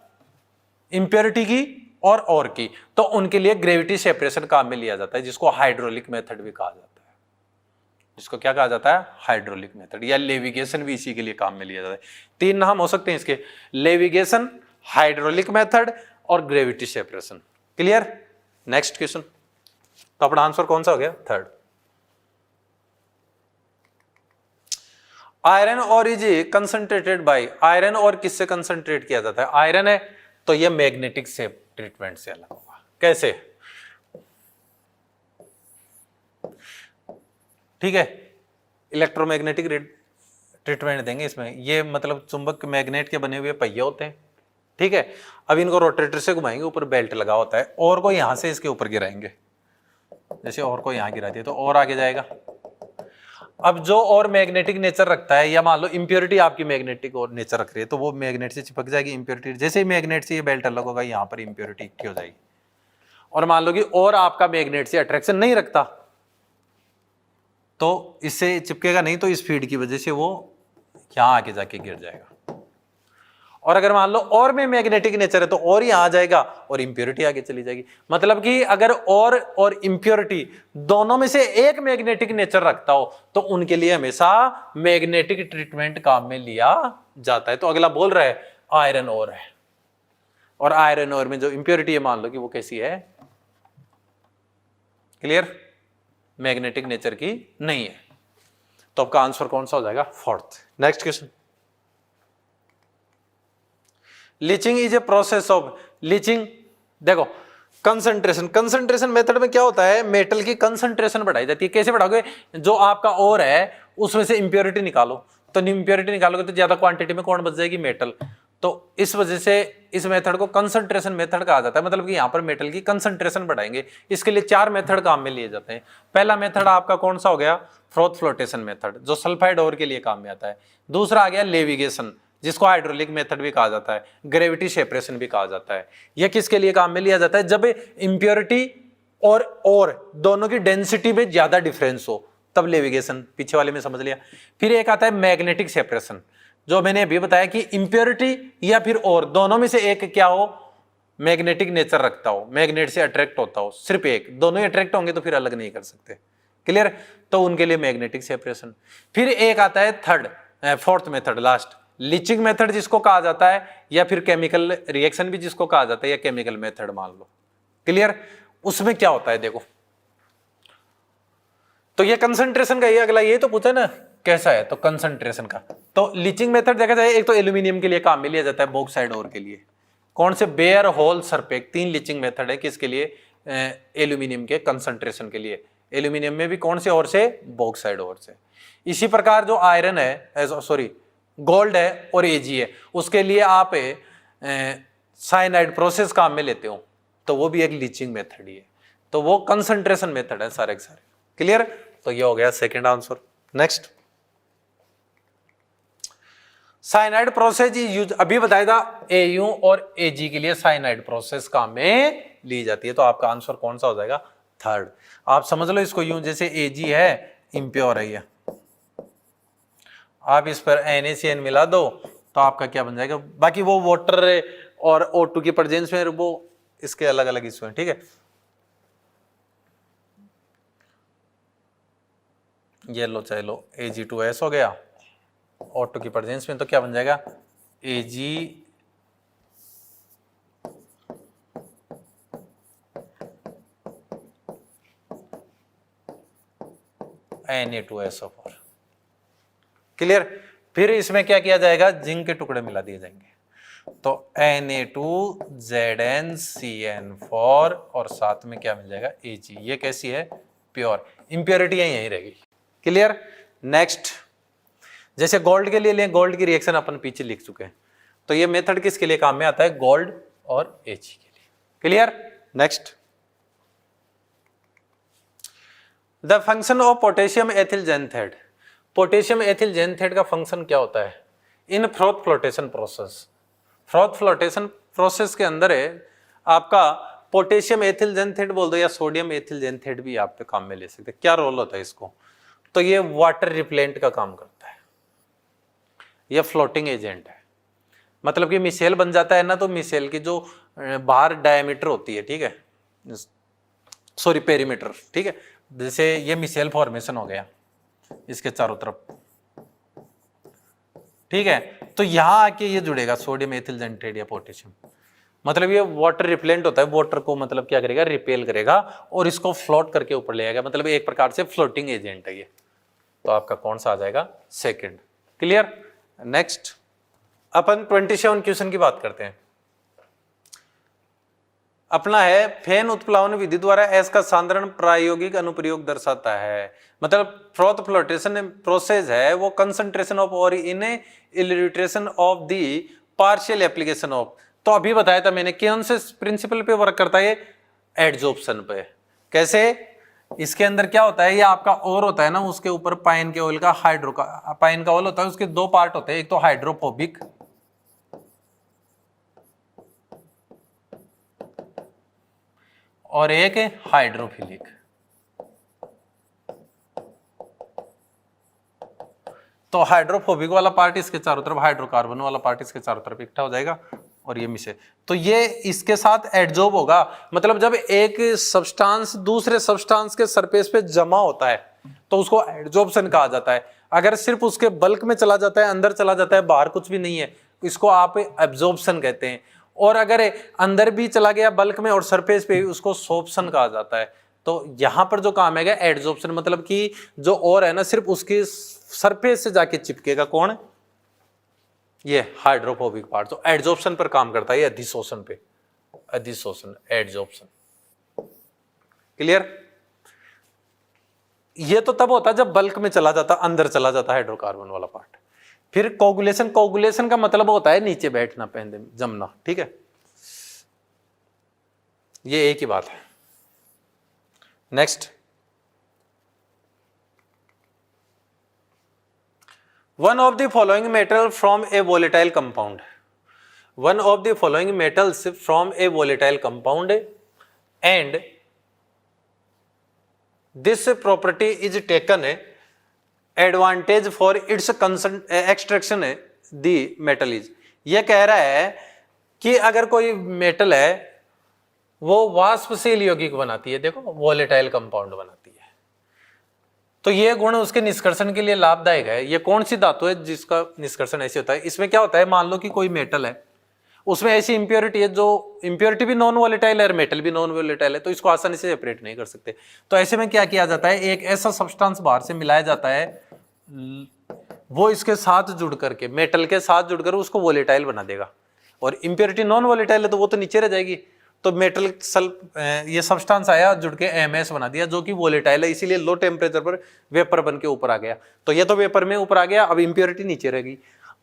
[SPEAKER 1] इंप्योरिटी की और की, तो उनके लिए ग्रेविटी सेपरेशन काम में लिया जाता है, जिसको हाइड्रोलिक मेथड भी कहा जाता है। जिसको क्या कहा जाता है, हाइड्रोलिक मेथड, या लेविगेशन भी इसी के लिए काम में लिया जाता है। 3 नाम हो सकते हैं इसके, लेविगेशन, हाइड्रोलिक मेथड और gravity separation. Clear? Next question. तो अपना आंसर कौन सा हो गया, 3rd। आयरन और इज कंसंट्रेटेड बाय, आयरन और किससे कंसंट्रेट किया जाता है, आयरन है तो ये मैग्नेटिक से ट्रीटमेंट से अलग होगा। कैसे? ठीक है, इलेक्ट्रोमैग्नेटिक ट्रीटमेंट देंगे इसमें। ये मतलब चुंबक मैग्नेट के बने हुए पहिए होते हैं, ठीक है। अब इनको रोटेटर से घुमाएंगे, ऊपर बेल्ट लगा होता है, और को यहां से इसके ऊपर गिराएंगे, जैसे और को यहां गिरा दिया तो और आगे जाएगा। अब जो और मैग्नेटिक नेचर रखता है, या मान लो इंप्योरिटी आपकी मैग्नेटिक और नेचर रख रही है, तो वो मैग्नेट से चिपक जाएगी इंप्योरिटी। जैसे ही मैग्नेट से ये बेल्ट अलग होगा, यहाँ पर इंप्योरिटी इकट्ठी हो जाएगी। और मान लो कि और आपका मैग्नेट से अट्रैक्शन नहीं रखता, तो इससे चिपकेगा नहीं, तो इस फीड की वजह से वो यहां आके जाके गिर जाएगा। और अगर मान लो और में मैग्नेटिक नेचर है तो और ही आ जाएगा और इंप्योरिटी आगे चली जाएगी। मतलब कि अगर और इंप्योरिटी दोनों में से एक मैग्नेटिक नेचर रखता हो तो उनके लिए हमेशा मैग्नेटिक ट्रीटमेंट काम में लिया जाता है। तो अगला बोल रहा है आयरन और है, और आयरन और में जो इंप्योरिटी है मान लो कि वो कैसी है, क्लियर, मैग्नेटिक नेचर की नहीं है। तो आपका आंसर कौन सा हो जाएगा, 4th। Next question. Leaching is a process of, leaching देखो कंसंट्रेशन मेथड में क्या होता है, मेटल की कंसंट्रेशन बढ़ाई जाती है। कैसे बढ़ाओगे, जो आपका ओर है उसमें से इंप्योरिटी निकालो, तो इंप्योरिटी निकालोगे तो ज्यादा क्वांटिटी में कौन बच जाएगी, मेटल। तो इस वजह से इस मेथड को कंसंट्रेशन मेथड कहा जाता है। मतलब कि यहाँ पर मेटल की कंसंट्रेशन बढ़ाएंगे। इसके लिए 4 मेथड काम में लिए जाते हैं। पहला मेथड आपका कौन सा हो गया, फ्रोथ फ्लोटेशन मेथड, जो सल्फाइड ओर के लिए काम में आता है। दूसरा आ गया लेविगेशन, जिसको हाइड्रोलिक मेथड भी कहा जाता है, ग्रेविटी सेपरेशन भी कहा जाता है। यह किसके लिए काम में लिया जाता है, जब इंप्योरिटी और दोनों की डेंसिटी में ज्यादा डिफरेंस हो, तब लेविगेशन, पीछे वाले में समझ लिया। फिर एक आता है मैग्नेटिक सेपरेशन, जो मैंने अभी बताया कि इंप्योरिटी या फिर और दोनों में से एक क्या हो, मैग्नेटिक नेचर रखता हो, मैग्नेट से अट्रैक्ट होता हो, सिर्फ एक, दोनों ही अट्रैक्ट होंगे तो फिर अलग नहीं कर सकते। क्लियर? तो उनके लिए मैग्नेटिक सेपरेशन। फिर एक आता है 4th method, last, leaching method जिसको कहा जाता है, या फिर केमिकल रिएक्शन भी जिसको कहा जाता है, या केमिकल मेथड मान लो। क्लियर? उसमें क्या होता है देखो, तो ये कंसंट्रेशन का, ये अगला ये तो पूछा ना कैसा है, तो कंसंट्रेशन का। तो लीचिंग मेथड देखा जाए, एक तो एल्यूमिनियम के लिए काम में लिया जाता है, बॉक्साइड ओर के लिए। कौन से, बेयर, होल, सरपेक, 3 लीचिंग मेथड है किसके लिए, एल्यूमिनियम के कंसंट्रेशन के लिए। एल्यूमिनियम में भी कौन से ओर से, बॉक्साइड ओर से। इसी प्रकार जो आयरन है, सॉरी गोल्ड है और एजी है, उसके लिए आप साइनाइड प्रोसेस काम में लेते हो, तो वो भी एक लीचिंग मेथड ही है। तो वो कंसंट्रेशन मेथड है सारे के सारे। क्लियर? तो ये हो गया 2nd answer. Next, cyanide process use, अभी बताया था एयू और एजी के लिए साइनाइड प्रोसेस काम में ली जाती है। तो आपका आंसर कौन सा हो जाएगा, 3rd। आप समझ लो इसको यूं, जैसे एजी है इंप्योर है ये, आप इस पर NaCN मिला दो तो आपका क्या बन जाएगा। बाकी वो वाटर और O2 की प्रेजेंस में वो इसके अलग अलग इशू हैं, ठीक है। ये लो, चाहे लो, Ag2S हो गया O2 की प्रेजेंस में, तो क्या बन जाएगा, Ag Na2SO4। क्लियर? फिर इसमें क्या किया जाएगा, जिंक के टुकड़े मिला दिए जाएंगे, तो Na2ZnCN4 और साथ में क्या मिल जाएगा, Ag। ये कैसी है, प्योर, इंप्योरिटी यही रहेगी। क्लियर? नेक्स्ट, जैसे गोल्ड के लिए लें, गोल्ड की रिएक्शन अपन पीछे लिख चुके हैं। तो ये मेथड किसके लिए काम में आता है? गोल्ड और Ag के लिए। Clear? Next, the function of potassium ethyl xanthate. Potassium ethyl xanthate का फंक्शन क्या होता है in froth flotation process? Froth flotation process के अंदर है आपका पोटेशियम एथिल जेनथेड बोल दो या सोडियम एथिल जेनथेड भी आप पे काम में ले सकते हैं। क्या रोल होता है इसको? तो ये वाटर रिपेलेंट का काम करता है, ये फ्लोटिंग एजेंट है। मतलब कि मिसेल बन जाता है ना, तो मिसेल की जो बाहर डायमीटर होती है, ठीक है, सॉरी पेरीमीटर, ठीक है, जैसे ये मिसेल फॉर्मेशन हो गया इसके चारों तरफ, ठीक है, तो यहां आके ये जुड़ेगा सोडियम एथिल जेनथेड या पोटेशियम। मतलब ये वाटर रिपेलेंट होता है, वाटर को मतलब क्या करेगा? रिपेल करेगा और इसको फ्लोट करके ऊपर ले आएगा। मतलब एक प्रकार से फ्लोटिंग एजेंट है ये। तो आपका कौन सा आ जाएगा? सेकंड। क्लियर? नेक्स्ट, अपन 27 क्वेश्चन की बात करते हैं। अपना है फेन उत्प्लावन विधि द्वारा एस का सांद्रण प्रायोगिक अनुप्रयोग दर्शाता है। मतलब फ्रोथ फ्लोटेशन प्रोसेस है वो concentration of ore in illustration of the partial application of. तो अभी बताया था मैंने कौन से प्रिंसिपल पे वर्क करता है ये? एडजॉर्प्शन पे। कैसे? इसके अंदर क्या होता है, ये आपका और होता है ना, उसके ऊपर पाइन के ऑयल का पाइन का ऑयल होता है, उसके दो पार्ट होते हैं, एक तो हाइड्रोफोबिक और एक हाइड्रोफिलिक। तो हाइड्रोफोबिक वाला पार्ट इसके चारों तरफ, हाइड्रोकार्बन वाला पार्ट इसके चारों तरफ इकट्ठा हो जाएगा और ये मिसे, तो ये इसके साथ एडजॉर्ब होगा। मतलब जब एक सब्सटेंस दूसरे सब्सटेंस के सरफेस पे जमा होता है तो उसको एडजॉर्प्शन कहा जाता है। अगर सिर्फ उसके बल्क में चला जाता है, अंदर चला जाता है, बाहर कुछ भी नहीं है, इसको आप एब्जॉर्प्शन कहते हैं। और अगर अंदर भी चला गया बल्क में और सरफेस पे, उसको सोप्शन कहा जाता है। तो यहां पर जो काम है एडजॉर्प्शन, मतलब कि जो और है ना सिर्फ उसकी सरफेस से जाके चिपकेगा। कौन? ये हाइड्रोफोबिक पार्ट। तो एडजॉर्प्शन पर काम करता है, ये अधिशोषण पे, अधिशोषण, एडजॉर्प्शन। क्लियर? ये तो तब होता है जब बल्क में चला जाता, अंदर चला जाता हाइड्रोकार्बन वाला पार्ट। फिर कोगुलेशन, कोगुलेशन का मतलब होता है नीचे बैठना, पहले जमना, ठीक है, ये एक ही बात है। Next, one of the following metal from a volatile compound, one of the following metals from a volatile compound and this property is taken advantage for its extraction the metal is। ये कह रहा है कि अगर कोई metal है वो वाष्पशील यौगिक बनाती है, देखो वोलेटाइल कंपाउंड बनाती है, तो ये गुण उसके निष्कर्षण के लिए लाभदायक है। ये कौन सी धातु है जिसका निष्कर्षण ऐसे होता है? इसमें क्या होता है, मान लो कि कोई मेटल है, उसमें ऐसी इंप्योरिटी है, जो इंप्योरिटी भी नॉन वोलेटाइल है और मेटल भी नॉन वोलेटाइल है, तो इसको आसानी से सेपरेट नहीं कर सकते। तो ऐसे में क्या किया जाता है, एक ऐसा सब्सटेंस बाहर से मिलाया जाता है, वो इसके साथ जुड़ करके, मेटल के साथ जुड़कर उसको वोलेटाइल बना देगा। और इंप्योरिटी नॉन वोलेटाइल है तो वो तो नीचे रह जाएगी। तो मेटल ये सब्सटेंस आया जुड़ के एमएस बना दिया, जो कि वोलेटाइल है, इसीलिए लो टेम्परेचर पर वेपर बन के ऊपर आ गया। तो ये तो वेपर में ऊपर आ गया, अब इंप्योरिटी नीचे रह गई।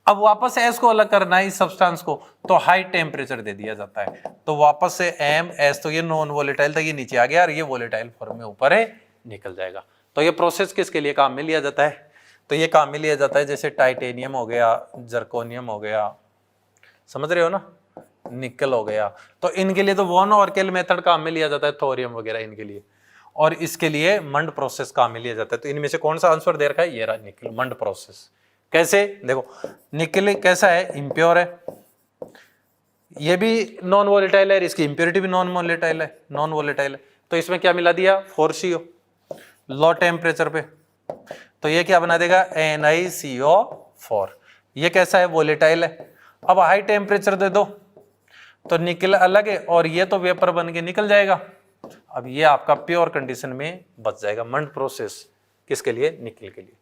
[SPEAKER 1] अब वापस एस को अलग करना है इस सब्सटेंस को, तो हाई टेम्परेचर दे दिया जाता है। तो वापस से एम एस, तो ये नॉन वोलेटाइल था, ये नीचे आ गया और ये वोलेटाइल फॉर्म में ऊपर है निकल जाएगा। तो ये प्रोसेस किसके लिए काम में लिया जाता है? तो ये काम में लिया जाता है जैसे टाइटेनियम हो गया, जर्कोनियम हो गया, समझ रहे हो ना, निकल हो गया, तो इनके लिए तो वॉन ऑर्केल मेथड काम में लिया जाता है, थोरियम वगैरह इनके लिए। और इसके लिए मंड प्रोसेस काम में लिया जाता है। तो इनमें से कौन सा आंसर दे रखा है? ये रहा निकल, मंड प्रोसेस। कैसे? देखो निकल कैसा है, इम्प्योर है, ये भी नॉन वोलेटाइल है, इसकी इंप्योरिटी भी नॉन वोलेटाइल है, नॉन वोलेटाइल है। तो इसमें क्या मिला दिया? 4CO, लो टेम्परेचर पे, तो ये क्या बना देगा? NiCO4। ये कैसा है? वोलेटाइल है। अब हाई टेम्परेचर दे दो तो निकल अलग है और ये तो वेपर बन के निकल जाएगा। अब ये आपका प्योर कंडीशन में बच जाएगा। मंड प्रोसेस किसके लिए? निकल के लिए।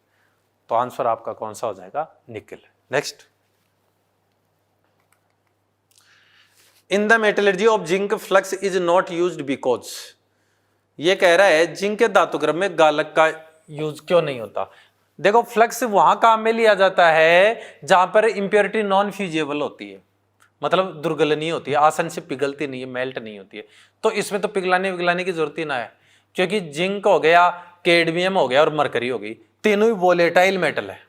[SPEAKER 1] तो आंसर आपका कौन सा हो जाएगा? निकल। Next, in the metallurgy of zinc flux is not used because, ये कह रहा है जिंक के धातुक्रम में गालक का यूज क्यों नहीं होता? देखो फ्लक्स वहां काम में लिया जाता है जहां पर इंप्योरिटी नॉन फ्यूजिबल होती है। मतलब दुर्गलनीय होती है, आसान से पिघलती नहीं है, मेल्ट नहीं होती है। तो इसमें तो पिघलाने की जरूरत ही ना है, क्योंकि जिंक हो गया, कैडमियम हो गया और मरकरी हो गई, तीनों ही वोलेटाइल मेटल है।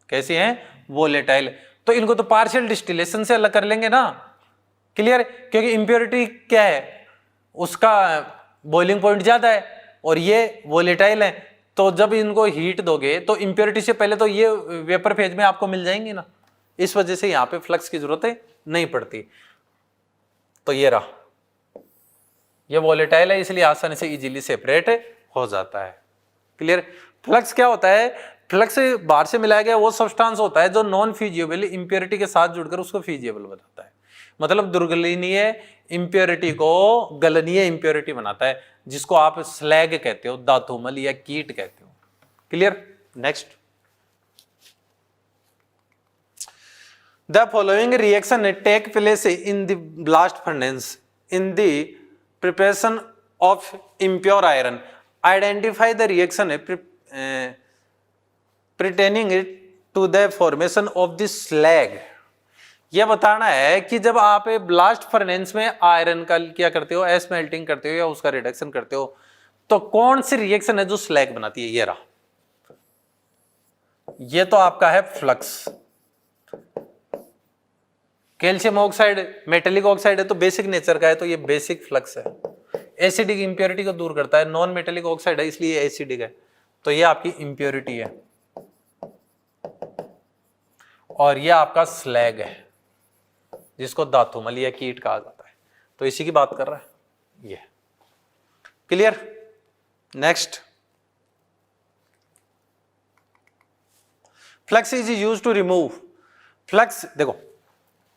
[SPEAKER 1] कैसी हैं? वोलेटाइल। तो इनको तो पार्शियल डिस्टिलेशन से अलग कर लेंगे ना, क्लियर? क्योंकि इंप्योरिटी क्या है, उसका बॉइलिंग पॉइंट ज्यादा है और ये वोलेटाइल है, तो जब इनको हीट दोगे तो इंप्योरिटी से पहले तो ये वेपर फेज में आपको मिल जाएंगी ना, इस वजह से यहां पे फ्लक्स की जरूरत नहीं पड़ती। तो ये रहा, ये वोलेटाइल है इसलिए आसानी से इजीली सेपरेट हो जाता है, क्लियर? फ्लक्स क्या होता है? फ्लक्स बाहर से मिलाया गया वो सब्सटेंस होता है जो नॉन फ्यूजिएबल इंप्योरिटी के साथ जुड़कर उसको फ्यूजिएबल बनाता है, मतलब दुर्गलनीय इंप्योरिटी को गलनीय इंप्योरिटी बनाता है, जिसको आप स्लैग कहते हो, धातुमल या कीट कहते हो, clear? Next, the following reaction take place in the blast furnace in the preparation of impure iron. Identify the reaction pertaining to the formation of the slag. यह बताना है कि जब आप ब्लास्ट फर्नेस में आयरन का क्या करते हो, एस मेल्टिंग करते हो या उसका रिडक्शन करते हो, तो कौन सी रिएक्शन है जो स्लैग बनाती है? ये रहा, ये तो आपका है flux. Calcium oxide metallic oxide है तो बेसिक नेचर का है, तो ये बेसिक फ्लक्स है। एसिडिक इंप्योरिटी को दूर करता है, नॉन मेटेलिक ऑक्साइड है इसलिए एसिडिक है, तो ये आपकी इंप्योरिटी है। और ये आपका स्लैग है जिसको धातुमल या कीट कहा जाता है, तो इसी की बात कर रहा है ये, clear? Next, flux is used to remove. Flux देखो,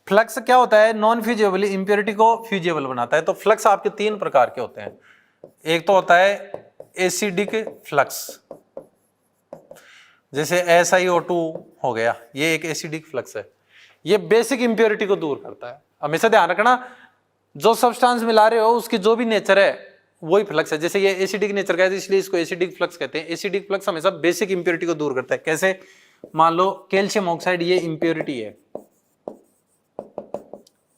[SPEAKER 1] फ्लक्स क्या होता है? नॉन फ्यूजिएबल इंप्योरिटी को फ्यूजिएबल बनाता है। तो फ्लक्स आपके तीन प्रकार के होते हैं, एक तो होता है एसिडिक फ्लक्स, जैसे SiO2 हो गया, ये एक एसिडिक फ्लक्स है, ये बेसिक इंप्योरिटी को दूर करता है। हमेशा ध्यान रखना, जो सब्सटेंस मिला रहे हो उसकी जो भी नेचर है वही फ्लक्स है। जैसे ये एसिडिक नेचर का है इसलिए इसको एसिडिक फ्लक्स कहते हैं। एसिडिक फ्लक्स हमेशा बेसिक इंप्योरिटी को दूर करता है। कैसे? मान लो कैल्शियम ऑक्साइड ये इंप्योरिटी है,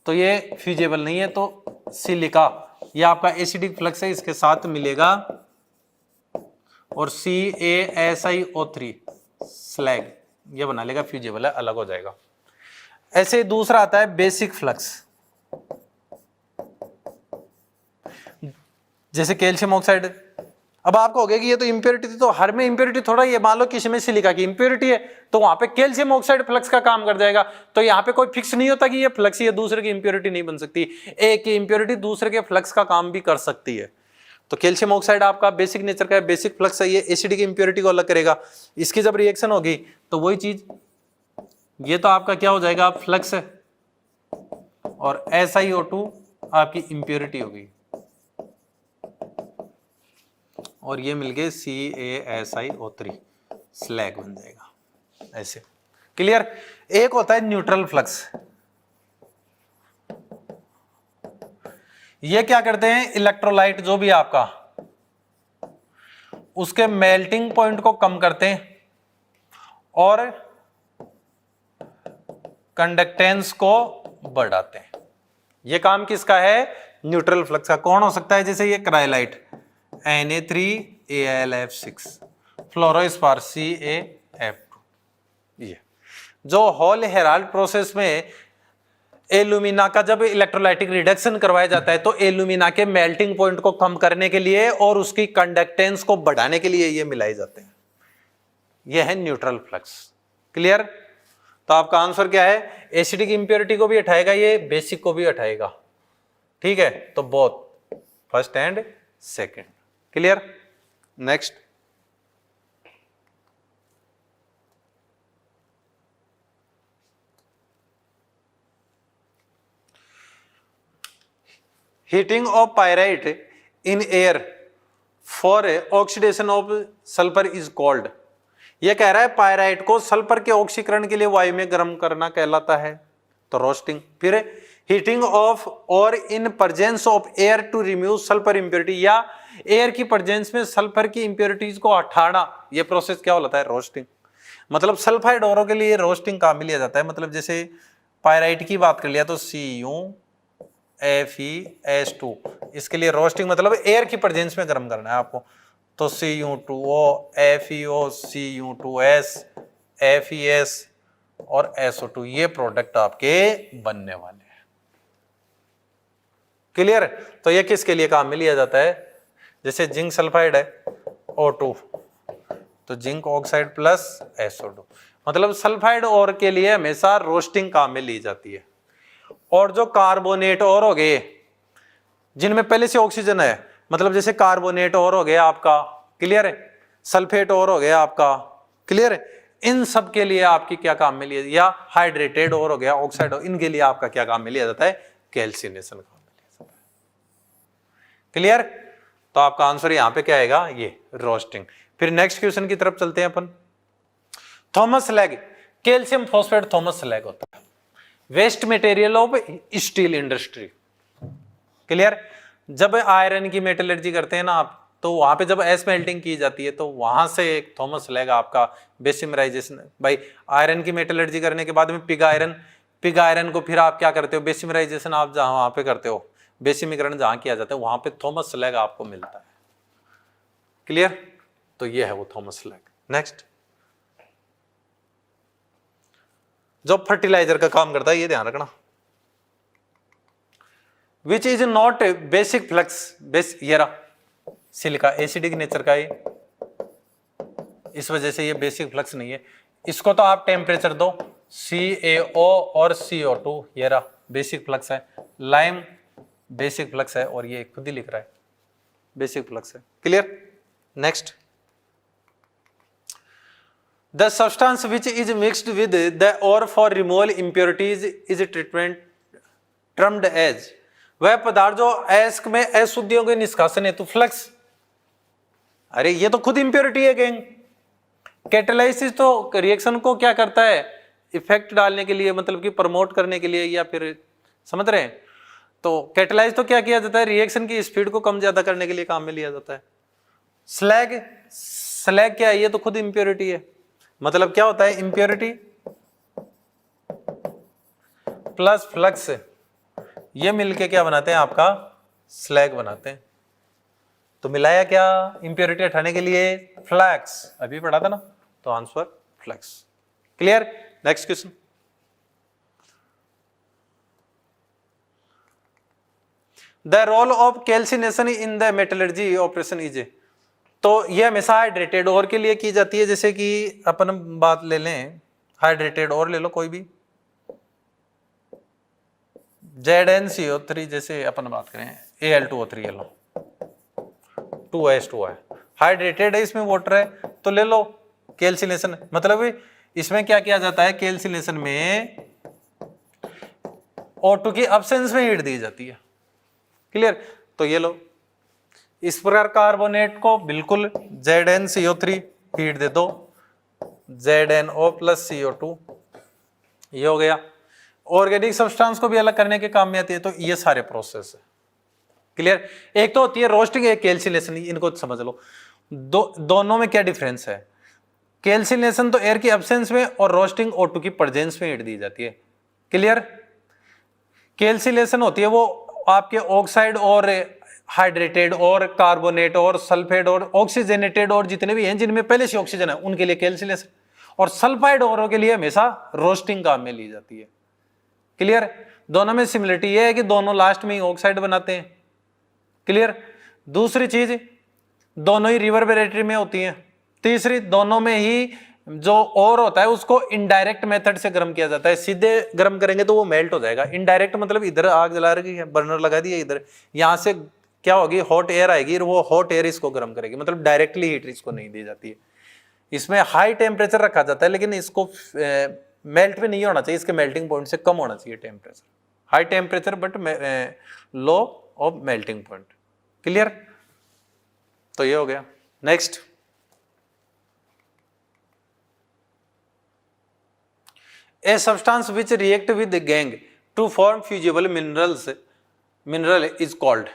[SPEAKER 1] तो ये फ्यूजिएबल नहीं है, तो सिलिका ये आपका एसिडिक फ्लक्स है, इसके साथ मिलेगा और CaSiO3 स्लैग ये बना लेगा, फ्यूजिएबल है, अलग हो जाएगा। ऐसे दूसरा आता है बेसिक फ्लक्स, जैसे कैल्शियम ऑक्साइड। अब आपको हो गया कि ये तो इंप्योरिटी थी, तो हर में इंप्योरिटी थोड़ा, ये मान लो किसी में सिलिका की इंप्योरिटी है तो वहां पे कैल्शियम ऑक्साइड फ्लक्स का काम कर जाएगा। तो यहाँ पे कोई फिक्स नहीं होता कि ये फ्लक्स ही है, दूसरे की इंप्योरिटी नहीं बन सकती। एक की इंप्योरिटी दूसरे के फ्लक्स का काम भी कर सकती है। तो कैल्शियम ऑक्साइड आपका बेसिक नेचर का है, बेसिक फ्लक्स है, ये एसिडिक इंप्योरिटी को अलग करेगा। इसकी जब रिएक्शन होगी तो वही चीज, ये तो आपका क्या हो जाएगा? फ्लक्स है, और SiO2 आपकी इंप्योरिटी होगी, और ये मिल गए CaSiO3 स्लैग बन जाएगा, ऐसे, क्लियर? एक होता है न्यूट्रल फ्लक्स, ये क्या करते हैं? इलेक्ट्रोलाइट जो भी आपका, उसके मेल्टिंग पॉइंट को कम करते हैं और कंडक्टेंस को बढ़ाते हैं। ये काम किसका है? न्यूट्रल फ्लक्स का। कौन हो सकता है? जैसे ये क्राइलाइट Na3Al6, फ्लोरोस्पार CaF2। ये जो होल हेराल्ड प्रोसेस में एल्यूमिना का जब इलेक्ट्रोलाइटिक रिडक्शन करवाया जाता है तो एल्यूमिना के मेल्टिंग पॉइंट को कम करने के लिए और उसकी कंडक्टेंस को बढ़ाने के लिए ये मिलाए जाते हैं। ये है न्यूट्रल फ्लक्स, क्लियर? तो आपका आंसर क्या है? एसिडिक इंप्योरिटी को भी हटाएगा ये, बेसिक को भी हटाएगा, ठीक है? तो both, first and second, clear? Next, heating of pyrite in air for oxidation of sulphur is called. यह कह रहा है पायराइट को सल्फर के ऑक्सीकरण के लिए वायु में गर्म करना कहलाता है, तो रोस्टिंग। फिर heating of ore in presence of air to remove sulphur impurity, या एयर की प्रेजेंस में सल्फर की इंप्योरिटीज को हटाना, यह प्रोसेस क्या होता है? रोस्टिंग। मतलब सल्फाइड औरों के लिए रोस्टिंग काम में लिया जाता है। मतलब जैसे पायराइट की बात कर लिया तो CuFeS2, इसके लिए रोस्टिंग मतलब एयर की प्रेजेंस में गर्म करना है आपको, तो Cu2O FeO Cu2S FeS और SO2, ये प्रोडक्ट आपके बनने वाले हैं। क्लियर? तो ये किसके लिए काम में लिया जाता है? जैसे जिंक सल्फाइड है O2, तो जिंक ऑक्साइड प्लस SO2, मतलब सल्फाइड और के लिए हमेशा रोस्टिंग काम में ली जाती है। और जो कार्बोनेट और हो गए जिनमें पहले से ऑक्सीजन है, मतलब जैसे कार्बोनेट और हो गया आपका, क्लियर है, सल्फेट और हो गया आपका, क्लियर है, इन सब के लिए आपकी क्या काम में लिया, या हाइड्रेटेड और हो गया, ऑक्साइड, इनके लिए आपका क्या काम में लिया जाता है? कैल्सिनेशन काम में लिया जाता है। क्लियर? तो आपका आंसर यहां पे क्या आएगा? ये रोस्टिंग। फिर नेक्स्ट क्वेश्चन की तरफ चलते हैं अपन। Thomas slag, calcium phosphate Thomas slag होता है, waste material of steel industry. Clear? जब आयरन की मेटलर्जी करते हैं ना आप, तो वहां पे जब एस मेल्टिंग की जाती है तो वहां से एक थॉमस स्लैग आपका बेसिमराइजेशन, भाई आयरन की मेटलर्जी करने के बाद में पिग आयरन को फिर आप क्या करते हो? बेसिमराइजेशन आप जहां वहां पे करते हो, बेसिमीकरण जहां किया जाता है, वहां पे थॉमस स्लैग आपको मिलता है। क्लियर? तो ये है वो थॉमस स्लैग। नेक्स्ट, जो फर्टिलाइजर का काम करता है, ये ध्यान रखना, विच इज नॉट बेसिक फ्लक्स, ये रहा सिलिका, एसिडिक नेचर का ये, इस वजह से ये बेसिक फ्लक्स नहीं है। इसको तो आप टेम्परेचर दो, CaO और CO2, ये रहा बेसिक फ्लक्स है। लाइम बेसिक फ्लक्स है, और ये खुद ही लिख रहा है बेसिक फ्लक्स है। Clear? Next, the substance which is mixed with the ore for removal impurities is treatment termed as, वह पदार्थ जो एस्क में अशुद्धियों के निष्कासन हेतु फ्लक्स, अरे ये तो खुद इंप्योरिटी है गैंग। कैटालाइसिस तो रिएक्शन को क्या करता है? इफेक्ट डालने के लिए, मतलब कि प्रमोट करने के लिए, या फिर समझ रहे हैं? तो कैटालाइज तो क्या किया जाता है? रिएक्शन की स्पीड को कम ज्यादा करने के लिए काम में लिया जाता है। स्लैग क्या है? ये तो खुद इंप्योरिटी है। मतलब क्या होता है? इंप्योरिटी प्लस फ्लक्स, ये मिलके क्या बनाते हैं? आपका स्लैग बनाते हैं। तो मिलाया क्या इंप्योरिटी हटाने के लिए? फ्लक्स, अभी पढ़ा था ना, तो answer flux. Clear? Next question, the role of calcination in the metallurgy operation is, तो ये हमेशा हाइड्रेटेड और के लिए की जाती है। जैसे कि अपन बात ले लें, हाइड्रेटेड और ले लो कोई भी, ZnCO3, जैसे अपन बात करें Al2O3 ले लो, 2H2 है, हाइड्रेटेड है, इसमें वाटर है, तो ले लो कैल्सिनेशन। मतलब इसमें क्या किया जाता है? कैल्सिनेशन में O2 की एब्सेंस में हीट दी जाती है। क्लियर? तो ये लो, इस प्रकार कार्बोनेट को बिल्कुल ZnCO3 हीट दे दो, ZnO प्लस CO2, ये हो गया। ऑर्गेनिक सब्सटेंस को भी अलग करने के काम में आती है। तो ये सारे प्रोसेस है। क्लियर? एक तो होती है रोस्टिंग, एक कैल्सिनेशन, इनको समझ लो। दोनों में क्या डिफरेंस है? कैल्सिनेशन तो एयर की एब्सेंस में, और रोस्टिंग O2 की प्रेजेंस में हीट दी जाती है। क्लियर? कैल्सिनेशन होती है वो आपके ऑक्साइड और हाइड्रेटेड और कार्बोनेट और सल्फेट और ऑक्सीजनेटेड और जितने भी हैं जिनमें पहले से ऑक्सीजन है, उनके लिए कैल्सिनेशन, और सल्फाइड औरों के लिए हमेशा रोस्टिंग काम में ली जाती है। क्लियर? दोनों में सिमिलरिटी ये है कि दोनों लास्ट में ही ऑक्साइड बनाते हैं। क्लियर? दूसरी चीज, दोनों ही रिवर्बरेटरी में होती हैं। तीसरी, दोनों में ही जो और होता है उसको इनडायरेक्ट मेथड से गर्म किया जाता है। सीधे गर्म करेंगे तो वो मेल्ट हो जाएगा। इनडायरेक्ट मतलब इधर आग जला रही है, बर्नर लगा दिया इधर, यहां से क्या होगी? हॉट एयर आएगी, और वो हॉट एयर इसको गर्म करेगी, मतलब डायरेक्टली हीट इसको नहीं दी जाती है। इसमें हाई टेम्परेचर रखा जाता है, लेकिन इसको मेल्ट भी नहीं होना चाहिए, इसके मेल्टिंग पॉइंट से कम होना चाहिए temperature. High temperature but low of melting point. Clear? तो ये हो गया। Next, a substance which react with gangue to form fusible mineral is called.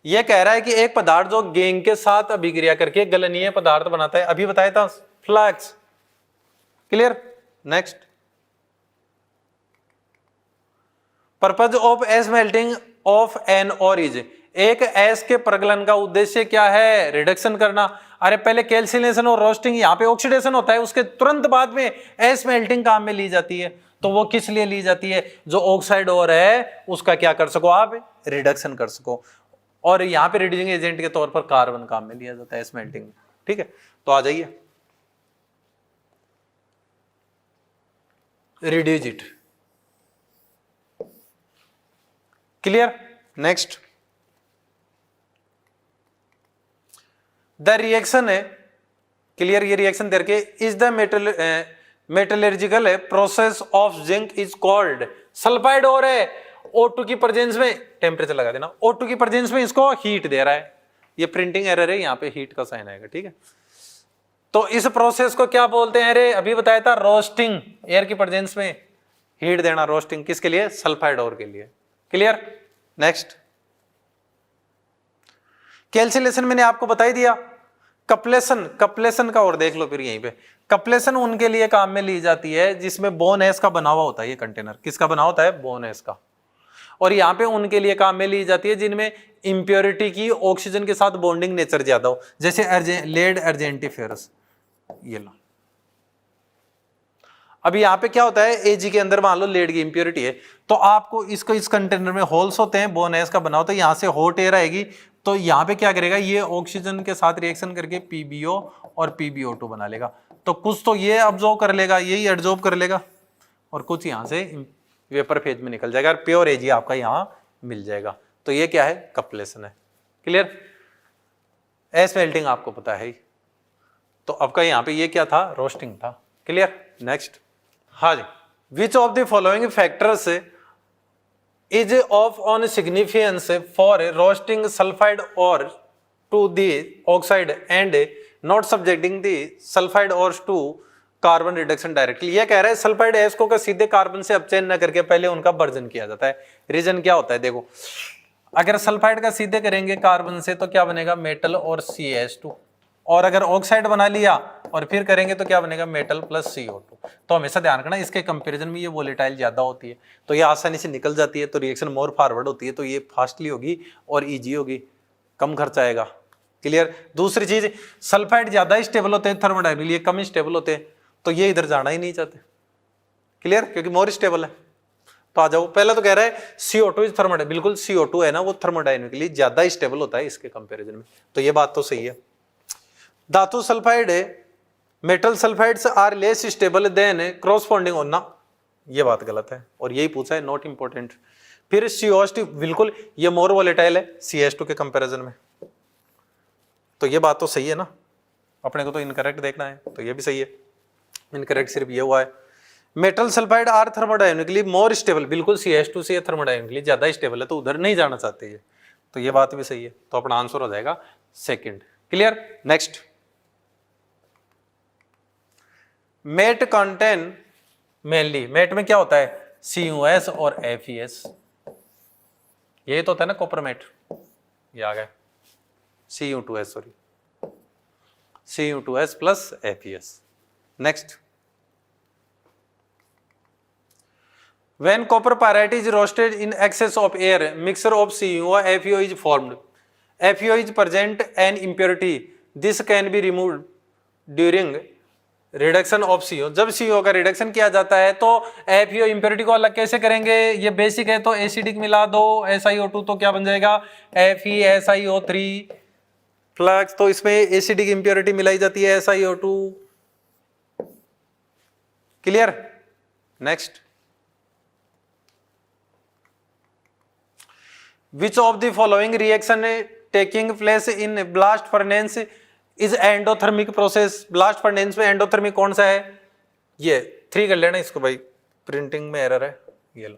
[SPEAKER 1] यह कह रहा है कि एक पदार्थ जो गैंग के साथ अभिक्रिया करके गलनीय पदार्थ बनाता है, अभी बताया था, flux. Clear? Next, purpose of smelting of an ore is, एक एस के प्रगलन का उद्देश्य क्या है? रिडक्शन करना। अरे पहले कैल्सिनेशन और रोस्टिंग, यहाँ पे ऑक्सीडेशन होता है, उसके तुरंत बाद में एस मेल्टिंग काम में ली जाती है। तो वो किस लिए ली जाती है? जो ऑक्साइड और है उसका क्या कर सको आप? रिडक्शन कर सको। और यहाँ पे रिड्यूसिंग एजेंट के तौर पर कार्बन काम में लिया जाता है स्मेल्टिंग में। ठीक है, तो आ जाइए, reduce it. Clear? Next, the reaction है, क्लियर, ये रिएक्शन दे रखे, is the metallurgical process of zinc is called, sulphide और है O2 की प्रेजेंस में, टेम्परेचर लगा देना, O2 की प्रेजेंस में इसको हीट दे रहा है, ये प्रिंटिंग एरर है, यहाँ पे हीट का साइन आएगा। ठीक है, तो इस प्रोसेस को क्या बोलते हैं? अरे अभी बताया था, रोस्टिंग, एयर की प्रेजेंस में हीट देना, रोस्टिंग किसके लिए? सल्फाइड और के लिए। क्लियर? नेक्स्ट, कैल्सिलेशन मैंने आपको बता ही दिया। कपलेशन, कपलेशन का और देख लो फिर यहीं पे। कपलेशन उनके लिए काम में ली जाती है जिसमें बोन एस का बना हुआ होता है, ये कंटेनर किसका बना होता है? बोन एस का। और यहाँ पे उनके लिए काम में ली जाती है जिनमें इंप्योरिटी की ऑक्सीजन के साथ बॉन्डिंग नेचर ज्यादा हो, जैसे लेड अर्जेंटिफेरस, ये लो। अब यहाँ पे क्या होता है, एजी के अंदर मान लो लेड की इंप्योरिटी है, तो आपको इसको, इस कंटेनर में होल्स होते हैं, बोन एस का बना होता है, यहाँ से हॉट एयर आएगी, तो यहाँ पे क्या करेगा, ये ऑक्सीजन के साथ रिएक्शन करके पीबीओ और पीबीओ2 बना लेगा। तो कुछ तो ये अब्जॉर्ब कर लेगा, यही एब्जॉर्ब कर लेगा, और कुछ यहाँ से वेपर फेज में निकल जाएगा, और प्योर एजी आपका यहाँ मिल जाएगा। तो ये क्या है? कपलेशन है। क्लियर? एस मेल्टिंग आपको पता है, तो आपका यहाँ पे ये क्या था? रोस्टिंग था। क्लियर? नेक्स्ट, हाँ जी, which of the following factors is of on significance for roasting sulfide ore to the oxide and not subjecting the sulfide ores to carbon reduction directly. ये कह रहा है सल्फाइड एस को सीधे carbon से अपचयन न करके पहले उनका वर्जन किया जाता है। रीजन क्या होता है? देखो, अगर सल्फाइड का सीधे करेंगे कार्बन से तो क्या बनेगा? मेटल और CH2, और अगर ऑक्साइड बना लिया और फिर करेंगे तो क्या बनेगा? Metal plus CO2। तो हमेशा ध्यान रखना, इसके कंपैरिजन में ये वोलेटाइल ज्यादा होती है, तो ये आसानी से निकल जाती है, तो रिएक्शन मोर फॉरवर्ड होती है, तो ये फास्टली होगी और इजी होगी, कम खर्चा आएगा। क्लियर? दूसरी चीज, सल्फाइड ज्यादा स्टेबल होते हैं थर्मोडायनेमिकली, ये कम स्टेबल होते हैं, तो ये इधर जाना ही नहीं चाहते। क्लियर? क्योंकि मोर स्टेबल है। तो आ जाओ, पहला तो कह रहा है CO2 इज थर्मोडायनेमिक, बिल्कुल CO2 है ना, वो थर्मोडायनेमिकली ज्यादा स्टेबल होता है इसके कंपैरिजन में, तो ये बात तो सही है। धातु सल्फाइड है, metal sulphides are less stable than cross bonding होना, ये बात गलत है, और यही पूछा है, नॉट इंपॉर्टेंट। फिर COH2 बिल्कुल ये मोर वोलेटाइल है CH2 के कंपैरिजन में, तो ये बात तो सही है ना, अपने को तो इनकरेक्ट देखना है, तो ये भी सही है, इनकरेक्ट सिर्फ ये हुआ है। Metal sulphide are thermodynamically more stable, बिल्कुल CH2 से थर्मोडायनेमिकली ज्यादा स्टेबल है, तो उधर नहीं जाना चाहते ये, तो ये बात भी सही है, तो अपना आंसर हो जाएगा second. Clear? Next, matte contain mainly, matte में क्या होता है? CuS और FeS, ये तो होता है ना कॉपर मेट, ये आ गया Cu2S, sorry Cu2S plus FeS। Next, when copper pyrite is roasted in excess of air, mixture of Cu or FeO is formed. FeO is present an impurity, this can be removed during reduction of CO। जब CO का reduction किया जाता है तो FeO impurity को अलग कैसे करेंगे? ये बेसिक है, तो एसिडिक मिला दो SiO2, तो क्या बन जाएगा? FeSiO3 फ्लक्स, तो इसमें एसिडिक इंप्योरिटी मिलाई जाती है SiO2। Clear? Next, which of the following reaction taking place in blast furnace is endothermic process. Blast furnace में एंडोथर्मिक कौन सा है? ये 3 कर लेना इसको भाई, प्रिंटिंग में एरर है, ये लो,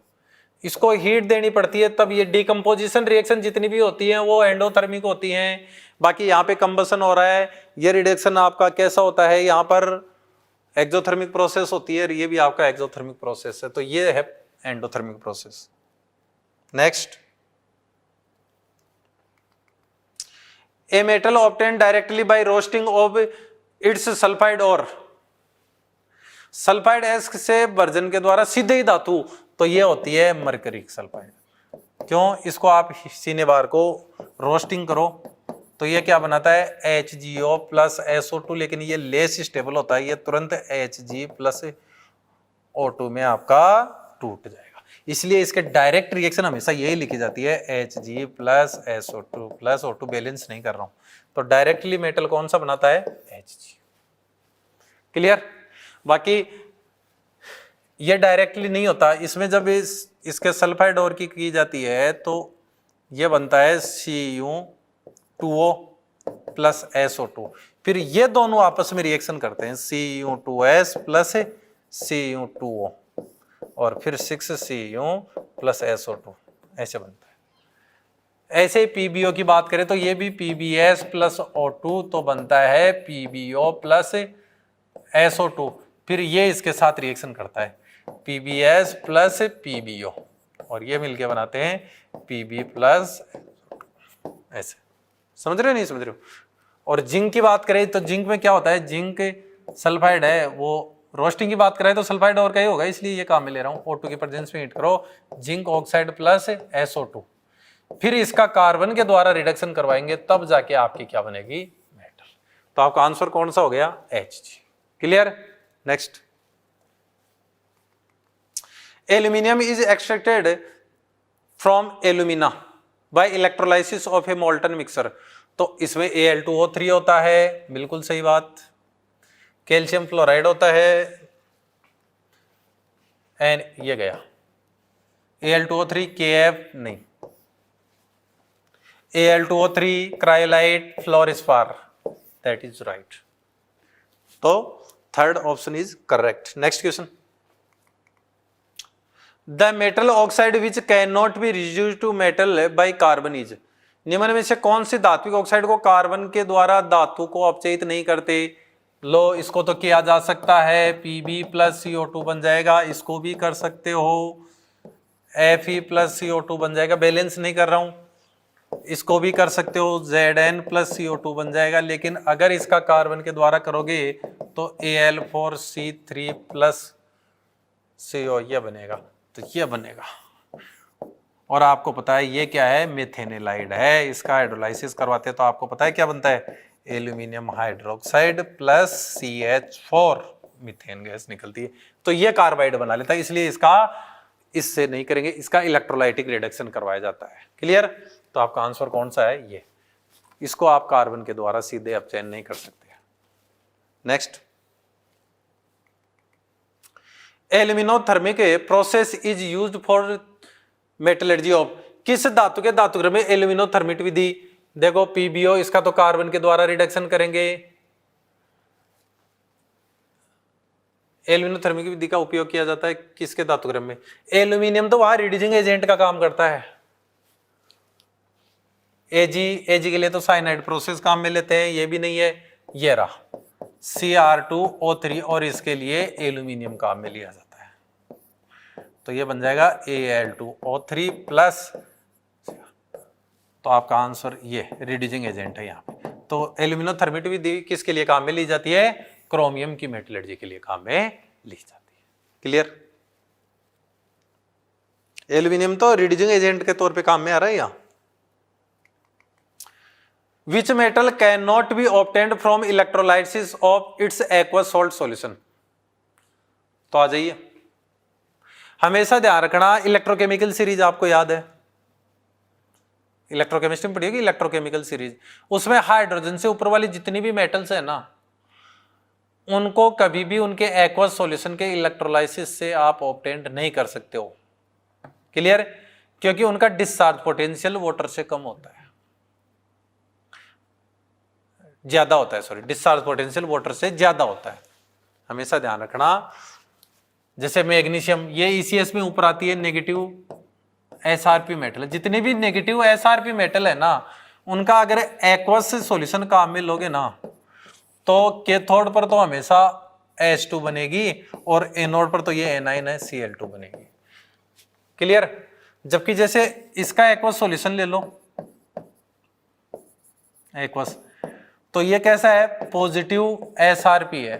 [SPEAKER 1] इसको हीट देनी पड़ती है, तब ये डिकम्पोजिशन रिएक्शन जितनी भी होती हैं वो एंडोथर्मिक होती हैं। बाकी यहाँ पे कंबसन हो रहा है, ये रिडक्शन आपका कैसा होता है? यहाँ पर एक्सोथर्मिक प्रोसेस होती है, ये भी आपका एक्सोथर्मिक प्रोसेस है, तो ये है endothermic process. Next, a metal obtained directly by roasting of its sulfide ore। Sulphide S से वर्जन के द्वारा सीधे ही धातु, तो ये होती है मरकरी सल्फाइड। क्यों? इसको आप सीने बार को रोस्टिंग करो तो ये क्या बनाता है HgO प्लस SO2, लेकिन ये लेस स्टेबल होता है, ये तुरंत Hg प्लस O2 में आपका टूट जाएगा। इसलिए इसके डायरेक्ट रिएक्शन हमेशा यही लिखी जाती है Hg plus SO2 plus O2, balance नहीं कर रहा हूं, तो डायरेक्टली मेटल कौन सा बनाता है Hg। क्लियर? बाकी ये डायरेक्टली नहीं होता, इसमें जब इसके सल्फाइड और की जाती है तो ये बनता है Cu2O प्लस SO2, फिर ये दोनों आपस में रिएक्शन करते हैं Cu2S प्लस Cu2O और फिर 6Cu प्लस SO2, ऐसे बनता है। ऐसे ही PbO की बात करें तो ये भी PbS प्लस O2 तो बनता है PbO प्लस SO2, फिर ये इसके साथ रिएक्शन करता है PbS प्लस PbO और ये मिलके बनाते हैं Pb प्लस, ऐसे। समझ रहे हो नहीं समझ रहे हो? और जिंक की बात करें तो जिंक में क्या होता है, जिंक सल्फाइड है, वो रोस्टिंग की बात करें तो सल्फाइड और का ही होगा, इसलिए ये काम में ले रहा हूं। O2 की प्रेजेंस में हीट करो जिंक ऑक्साइड प्लस SO2, फिर इसका कार्बन के द्वारा रिडक्शन करवाएंगे तब जाके आपकी क्या बनेगी मेटल। तो आपका आंसर कौन सा हो गया Hg। Clear? Next, aluminium is extracted from alumina by electrolysis of a molten mixture, तो इसमें Al2O3 होता है, बिल्कुल सही बात। कैल्शियम फ्लोराइड होता है एंड ये गया Al2O3 KF नहीं, Al2O3 cryolite fluorspar, that is right. तो third option is correct. Next question, the metal oxide which can not be reduced to metal by carbon is, निम्न में से कौन सी धात्विक ऑक्साइड को कार्बन के द्वारा धातु को अपचयित नहीं करते? लो, इसको तो किया जा सकता है, Pb प्लस CO2 बन जाएगा, इसको भी कर सकते हो Fe प्लस CO2 बन जाएगा, बैलेंस नहीं कर रहा हूं, इसको भी कर सकते हो Zn प्लस CO2 बन जाएगा, लेकिन अगर इसका कार्बन के द्वारा करोगे तो Al4C3 प्लस CO ये बनेगा, तो ये बनेगा। और आपको पता है ये क्या है, मेथेनेलाइड है, इसका हाइड्रोलाइसिस करवाते हैं तो आपको पता है क्या बनता है, aluminium hydroxide plus CH4, methane gas निकलती है, तो ये कार्बाइड बना लेता है, इसलिए इसका इससे नहीं करेंगे, इसका इलेक्ट्रोलाइटिक रिडक्शन करवाया जाता है। क्लियर? तो आपका आंसर कौन सा है, ये। इसको आप कार्बन के द्वारा सीधे अपचयन नहीं कर सकते। Next, aluminothermic process is used for metallurgy of, किस धातु के धातुग्रह में एल्यूमिनोथर्मिक विधि, देखो PbO, इसका तो कार्बन के द्वारा रिडक्शन करेंगे, एल्यूमिनोथर्मिक विधि का उपयोग किया जाता है किसके धातुग्रह में, एल्यूमिनियम तो वहां रिड्यूसिंग एजेंट का काम करता है, Ag के लिए तो साइनाइड प्रोसेस काम में लेते हैं, ये भी नहीं है, ये रहा Cr2O3 और इसके लिए एल्यूमिनियम काम में लिया जाता है, तो ये बन जाएगा Al2O3 प्लस, तो आपका आंसर ये रिड्यूसिंग एजेंट है यहाँ पे। तो एल्यूमिनोथर्मिक विधि किसके लिए काम में ली जाती है, क्रोमियम की मेटलर्जी के लिए काम में ली जाती है। क्लियर? एल्यूमिनियम तो रिड्यूसिंग एजेंट के तौर पे काम में आ रहा है यहाँ। Which metal cannot be obtained from electrolysis of its aqueous salt solution, तो आ जाइए, हमेशा ध्यान रखना इलेक्ट्रोकेमिकल सीरीज आपको याद है, इलेक्ट्रोकेमिस्ट्री में पढ़िएगी इलेक्ट्रोकेमिकल सीरीज, उसमें हाइड्रोजन से ऊपर वाली जितनी भी मेटल्स है ना, उनको कभी भी उनके एक्वस सॉल्यूशन के इलेक्ट्रोलाइसिस से आप ऑब्टेंड नहीं कर सकते हो। क्लियर? क्योंकि उनका डिस्चार्ज पोटेंशियल वाटर से कम होता है, ज्यादा होता है, सॉरी, डिस्चार्ज पोटेंशियल वाटर से ज्यादा होता है, हमेशा ध्यान रखना। जैसे मैग्नीशियम, ये ECS में ऊपर आती है, नेगेटिव SRP मेटल है, जितने भी नेगेटिव SRP मेटल है ना, उनका अगर एक्वस सॉल्यूशन काम में लोगे ना, तो कैथोड पर तो हमेशा H2 बनेगी और एनोड पर तो ये एनाइन है, Cl2 बनेगी। क्लियर? जबकि जैसे इसका एक्वस सॉल्यूशन ले लो, एक्वस, तो ये कैसा है, पॉजिटिव SRP है,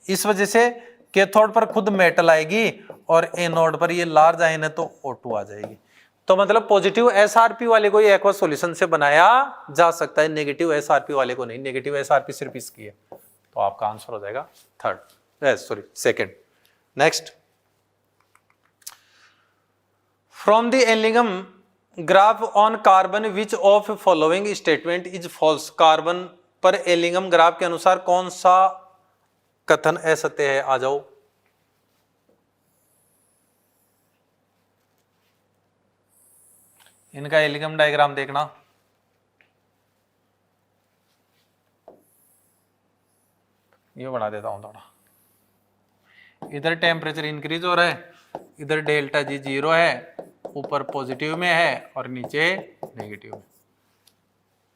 [SPEAKER 1] इस वजह से कैथोड पर खुद मेटल आएगी और एनोड पर ये लार्ज आयन है तो O2 आ जाएगी। तो मतलब पॉजिटिव एसआरपी वाले को ये एक्वा सॉल्यूशन से बनाया जा सकता है, नेगेटिव एसआरपी वाले को नहीं। नेगेटिव एसआरपी सिर्फ इसकी है। तो आपका आंसर हो जाएगा second. Next, from the Ellingham graph on carbon which of following statement is false. Carbon पर एलिगम ग्राफ के अनुसार कौन सा कथन असत्य है? आ जाओ। इनका एलिगम डायग्राम देखना। ये बना देता हूं थोड़ा। इधर टेम्परेचर इंक्रीज हो रहा है, इधर डेल्टा जी 0 है, ऊपर पॉजिटिव में है और नीचे नेगेटिव में।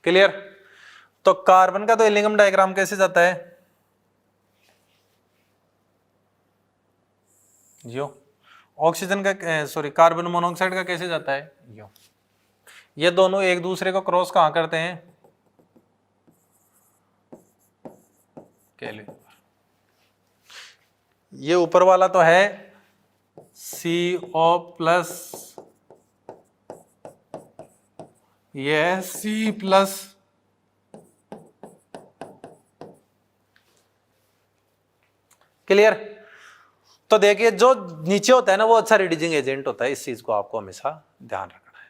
[SPEAKER 1] क्लियर? तो कार्बन का तो एलिगम डायग्राम कैसे जाता है? यो। ऑक्सीजन का सॉरी कार्बन मोनोऑक्साइड का कैसे जाता है? यो। ये दोनों एक दूसरे को क्रॉस कहां करते हैं? केल्विन। ये ऊपर वाला तो है CO प्लस, ये है C प्लस। क्लियर? तो देखिए जो नीचे होता है ना वो अच्छा रिड्यूसिंग एजेंट होता है। इस चीज को आपको हमेशा ध्यान रखना है।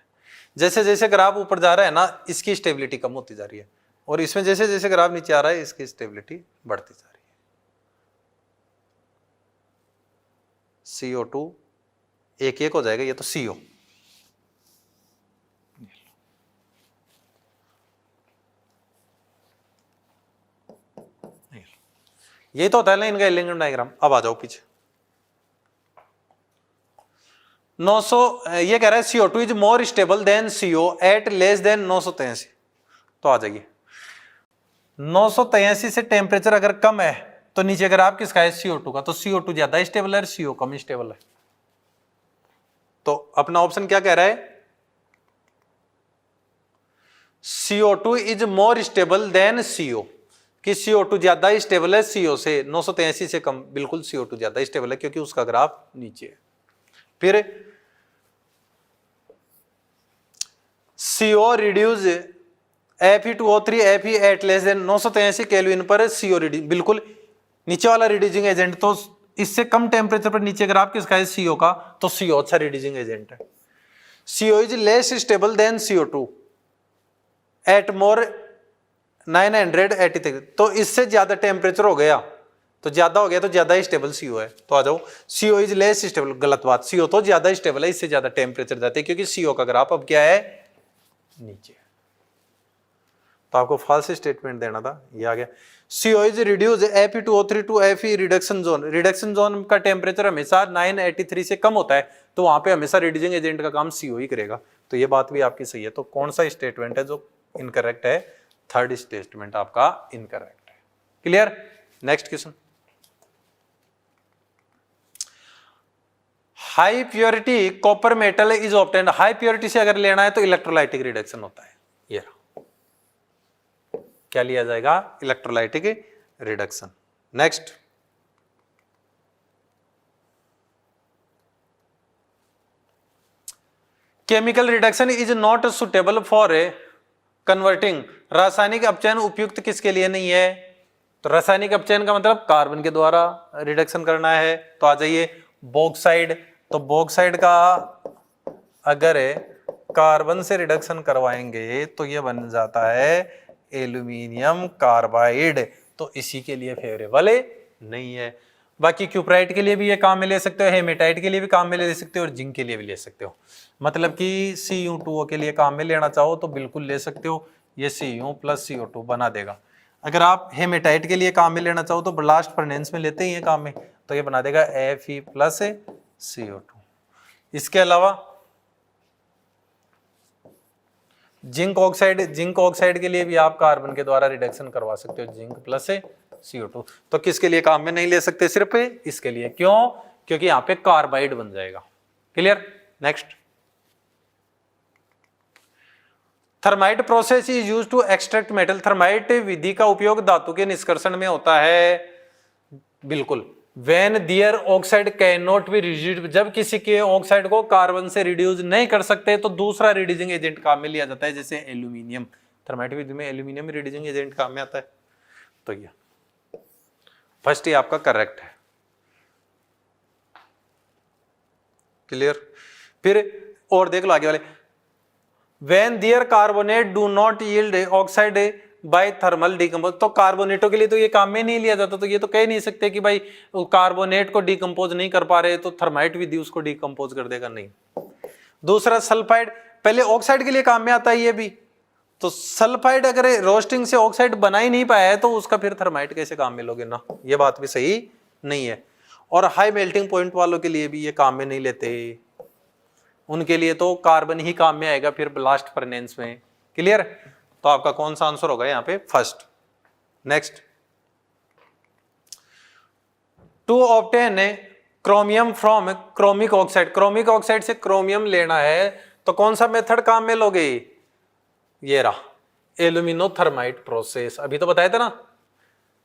[SPEAKER 1] जैसे जैसे ग्राफ ऊपर जा रहा है ना, इसकी स्टेबिलिटी कम होती जा रही है, और इसमें जैसे जैसे ग्राफ नीचे आ रहा है इसकी स्टेबिलिटी बढ़ती जा रही है। CO2 एक एक हो जाएगा, ये तो CO। ये तो होता है ना इनका एलिगम डायग्राम। अब आ जाओ पीछे। 900, ये कह रहा है CO2 is more stable than CO at less than 983। तो आ जाइए, 983 से टेम्परेचर अगर कम है तो नीचे अगर आप किसका है? CO2 का। तो CO2 ज्यादा स्टेबल है, CO कम स्टेबल है। तो अपना ऑप्शन क्या कह रहा है? CO2 is more stable than CO, कि CO2 ज्यादा स्टेबल है CO से। 983 से कम, बिल्कुल CO2 ज्यादा स्टेबल है क्योंकि उसका ग्राफ नीचे है। फिर CO reduce Fe2O3 Fe at less than 983 kelvin पर CO रिड्यूस, बिल्कुल नीचे वाला रिड्यूसिंग एजेंट। तो इससे कम टेम्परेचर पर नीचे ग्राफ किसका है? CO का। तो CO अच्छा रिड्यूसिंग एजेंट है। CO is less stable than CO2 at more 983। तो इससे ज्यादा टेम्परेचर हो गया तो ज्यादा हो गया तो ज्यादा ही स्टेबल CO है। तो आ जाओ, CO इज लेस स्टेबल, गलत बात। CO तो ज्यादा स्टेबल है, इससे ज्यादा टेम्परेचर जाते हैं क्योंकि CO का ग्राफ अब क्या है? नीचे। तो आपको फॉल्स स्टेटमेंट देना था, ये आ गया। CO is reduce Fe2O3 to Fe reduction zone. Reduction zone का टेम्परेचर हमेशा 983 से कम होता है, तो वहां पे हमेशा रिड्यूसिंग एजेंट का काम CO ही करेगा। तो ये बात भी आपकी सही है। तो कौन सा स्टेटमेंट है जो इनकरेक्ट है? थर्ड स्टेटमेंट आपका इनकरेक्ट है। Clear? Next question. High purity copper metal is obtained. High purity से अगर लेना है तो इलेक्ट्रोलाइटिक रिडक्शन होता है। ये रहा, क्या लिया जाएगा? Electrolytic reduction. Next, chemical reduction is not suitable for converting. रासायनिक अपचयन उपयुक्त किसके लिए नहीं है? तो रासायनिक अपचयन का मतलब कार्बन के द्वारा रिडक्शन करना है। तो आ जाइए, बॉक्साइड। तो बॉक्साइड का अगर कार्बन से रिडक्शन करवाएंगे तो ये बन जाता है एल्यूमिनियम कार्बाइड। तो इसी के लिए फेवरेबल नहीं है। बाकी क्यूप्राइट के लिए भी ये काम में ले सकते हो, हेमेटाइट के लिए भी काम में ले सकते हो, और जिंक के लिए भी ले सकते हो। मतलब कि Cu2O के लिए काम में लेना चाहो तो बिल्कुल ले सकते हो, ये Cu प्लस CO2 बना देगा। अगर आप हेमेटाइट के लिए काम में लेना चाहो तो ब्लास्ट फर्नेस में लेते ही है काम में, तो ये बना देगा Fe प्लस CO2। इसके अलावा जिंक ऑक्साइड के लिए भी आप कार्बन के द्वारा रिडक्शन करवा सकते हो, जिंक प्लस CO2। तो किसके लिए काम में नहीं ले सकते? सिर्फ इसके लिए। क्यों? क्योंकि यहां पे कार्बाइड बन जाएगा। Clear? Next, thermite process is used to extract metal. Thermite विधि का उपयोग धातु के निष्कर्षण में होता है। बिल्कुल, when their oxide can not be reduced, जब किसी के ऑक्साइड को कार्बन से रिड्यूस नहीं कर सकते तो दूसरा रिड्यूसिंग एजेंट काम में लिया जाता है, जैसे एल्यूमिनियम। थर्माइट विधि में एल्यूमिनियम रिड्यूसिंग एजेंट काम में आता है। तो ये फर्स्ट ही आपका करेक्ट है। क्लियर? फिर और देख लो आगे वाले, when their carbonate do not yield oxide by thermal decompose, तो कार्बोनेटों के लिए तो ये काम में नहीं लिया जाता, तो ये तो कह नहीं सकते कि भाई कार्बोनेट को डिकम्पोज नहीं कर पा रहे तो थर्माइट विधि उसको डिकम्पोज कर देगा, नहीं। दूसरा सल्फाइड, पहले ऑक्साइड के लिए काम में आता है ये भी, तो सल्फाइड अगर रोस्टिंग से ऑक्साइड बना ही नहीं पाया है तो उसका फिर थर्माइट कैसे काम में लोगे ना, ये बात भी सही नहीं है। और हाई मेल्टिंग पॉइंट वालों के लिए भी ये काम में नहीं लेते, उनके लिए तो कार्बन ही काम में आएगा फिर ब्लास्ट फर्नेस में। क्लियर? तो आपका कौन सा आंसर होगा यहाँ पे? First. Next, to obtain chromium from chromic oxide, chromic oxide से क्रोमियम लेना है तो कौन सा मेथड काम में लोगे? ये रहा, एल्यूमिनोथर्माइट प्रोसेस। अभी तो बताया था ना,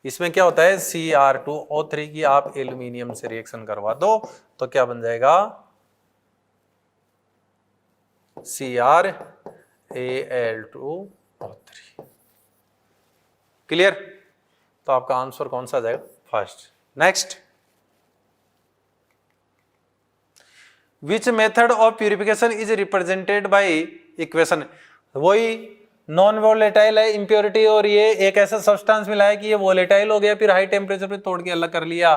[SPEAKER 1] इसमें क्या होता है, Cr2O3 की आप एल्यूमिनियम से रिएक्शन करवा दो तो क्या बन जाएगा, Cr(Al2O3). क्लियर? तो आपका आंसर कौन सा आ जाएगा? First. Next, which method of purification is represented by equation, वही नॉन वोलेटाइल है इम्प्योरिटी, और ये एक ऐसा सब्सटेंस मिला है कि ये वोलेटाइल हो गया, फिर हाई टेम्परेचर पे तोड़ के अलग कर लिया।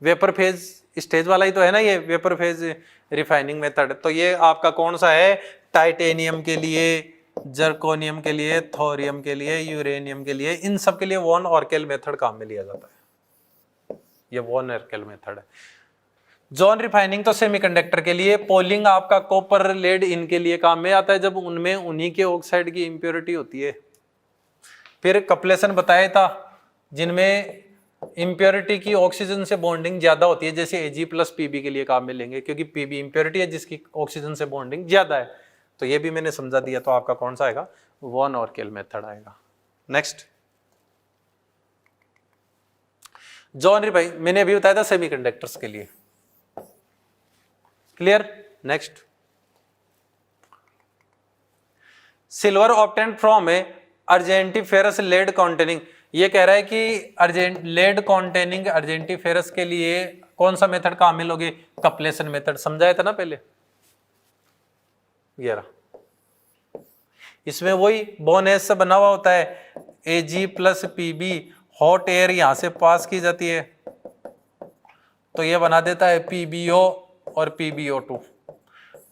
[SPEAKER 1] वेपर फेज स्टेज वाला ही तो है ना ये, वेपर फेज रिफाइनिंग मेथड। तो ये आपका कौन सा है? टाइटेनियम के लिए, जर्कोनियम के लिए, थोरियम के लिए, यूरेनियम के लिए, इन सब के लिए वॉन ऑर्केल मेथड काम में लिया जाता है, ये वॉन ऑर्केल मेथड है। जॉन रिफाइनिंग तो सेमीकंडक्टर के लिए, पोलिंग आपका कॉपर लेड इनके लिए काम में आता है जब उनमें उन्हीं के ऑक्साइड की इंप्योरिटी होती है। फिर कपलेशन बताया था, जिनमें इंप्योरिटी की ऑक्सीजन से बॉन्डिंग ज्यादा होती है, जैसे Ag+Pb के लिए काम में लेंगे, क्योंकि Pb इंप्योरिटी है जिसकी ऑक्सीजन से बॉन्डिंग ज्यादा है। तो ये भी मैंने समझा दिया, तो आपका कौन सा आएगा? वॉन ऑर्केल मेथड आएगा। नेक्स्ट, जॉन रिफाइन मैंने अभी बताया था सेमीकंडक्टर्स के लिए। Clear? Next, silver obtained from argentiferous lead containing, ये कह रहा है कि लेड कॉन्टेनिंग अर्जेंटीफेरस के लिए कौन सा मेथड काम में लोगे? कपलेशन मेथड, समझाया था ना पहले। ये रहा, इसमें वही बोनेस से बना हुआ होता है, Ag+Pb, हॉट एयर यहां से पास की जाती है तो ये बना देता है PbO और PbO2।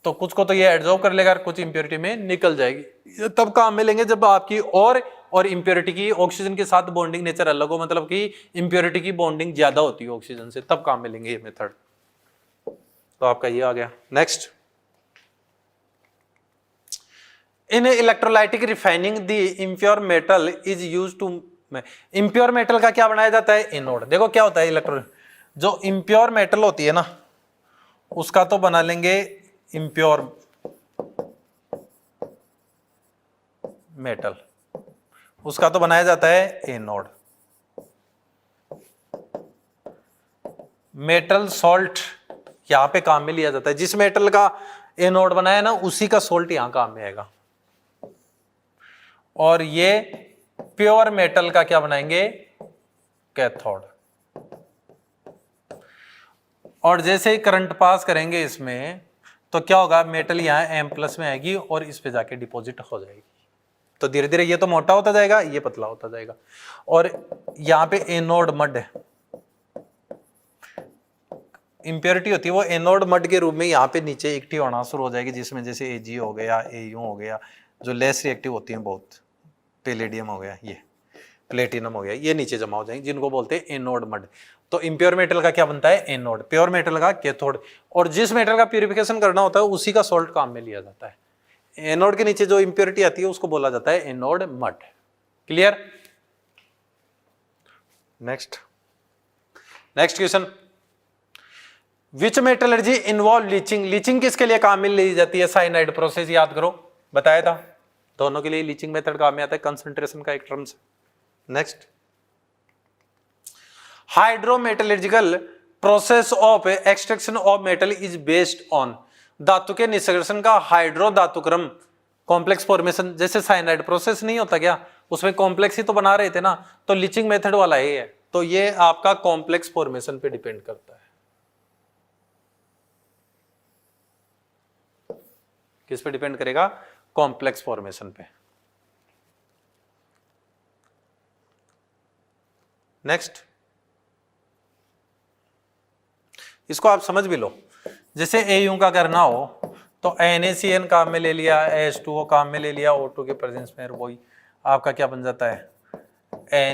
[SPEAKER 1] तो कुछ को तो ये एब्जॉर्ब कर लेगा, कुछ इंप्योरिटी में निकल जाएगी। ये तब काम में लेंगे जब आपकी और इंप्योरिटी की ऑक्सीजन के साथ बॉन्डिंग नेचर अलग हो, मतलब कि इंप्योरिटी की बॉन्डिंग ज्यादा होती है ऑक्सीजन से, तब काम में लेंगे ये मेथड। तो आपका ये आ गया। Next, in electrolytic refining the impure metal is use to, impure metal का क्या बनाया जाता है? एनोड। देखो क्या होता है इलेक्ट्रो, जो इम्प्योर मेटल होती है ना उसका तो बना लेंगे इम्प्योर मेटल, उसका तो बनाया जाता है एनोड। मेटल सॉल्ट यहां पे काम में लिया जाता है, जिस मेटल का एनोड बनाया ना उसी का सॉल्ट यहां काम में आएगा। और ये प्योर मेटल का क्या बनाएंगे? कैथोड। और जैसे ही करंट पास करेंगे इसमें तो क्या होगा? मेटल यहाँ M+ में आएगी और इस पे जाके डिपॉजिट हो जाएगी। तो धीरे धीरे ये तो मोटा होता जाएगा, ये पतला होता जाएगा। और यहाँ पे एनोड मड है, इंप्योरिटी होती है वो एनोड मड के रूप में यहाँ पे नीचे इकट्ठी होना शुरू हो जाएगी, जिसमें जैसे Ag हो गया, Au हो गया, जो लेस रिएक्टिव होती हैं बहुत, पैलेडियम हो गया, ये प्लेटिनम हो गया, ये नीचे जमा हो जाएंगे, जिनको बोलते हैं एनोड मड। तो इम्प्योर मेटल का क्या बनता है? एनोड। प्योर मेटल का कैथोड। और जिस मेटल का प्यूरिफिकेशन करना होता है उसी का सॉल्ट काम में लिया जाता है। एनोड के नीचे जो इंप्योरिटी आती है उसको बोला जाता है anode mud. Clear? Next question, which metallurgy involve leaching, leaching किसके लिए काम में ली जाती है? साइनाइड प्रोसेस, याद करो, बताया था दोनों के लिए लीचिंग मेथड काम में आता है, कंसंट्रेशन का एक terms. Next, hydrometallurgical process of extraction of metal is based on, धातु के निष्कर्षण का हाइड्रो धातुक्रम कॉम्प्लेक्स फॉर्मेशन, जैसे साइनाइड प्रोसेस नहीं होता क्या, उसमें कॉम्प्लेक्स ही तो बना रहे थे ना, तो लीचिंग मेथड वाला ये है, तो ये आपका कॉम्प्लेक्स फॉर्मेशन पे डिपेंड करता है। किस पे डिपेंड करेगा? कॉम्प्लेक्स फॉर्मेशन पे। नेक्स्ट, इसको आप समझ भी लो, जैसे एयू का करना हो तो NaCN काम में ले लिया, H2O काम में ले लिया, O2 के प्रेजेंस में, वही आपका क्या बन जाता है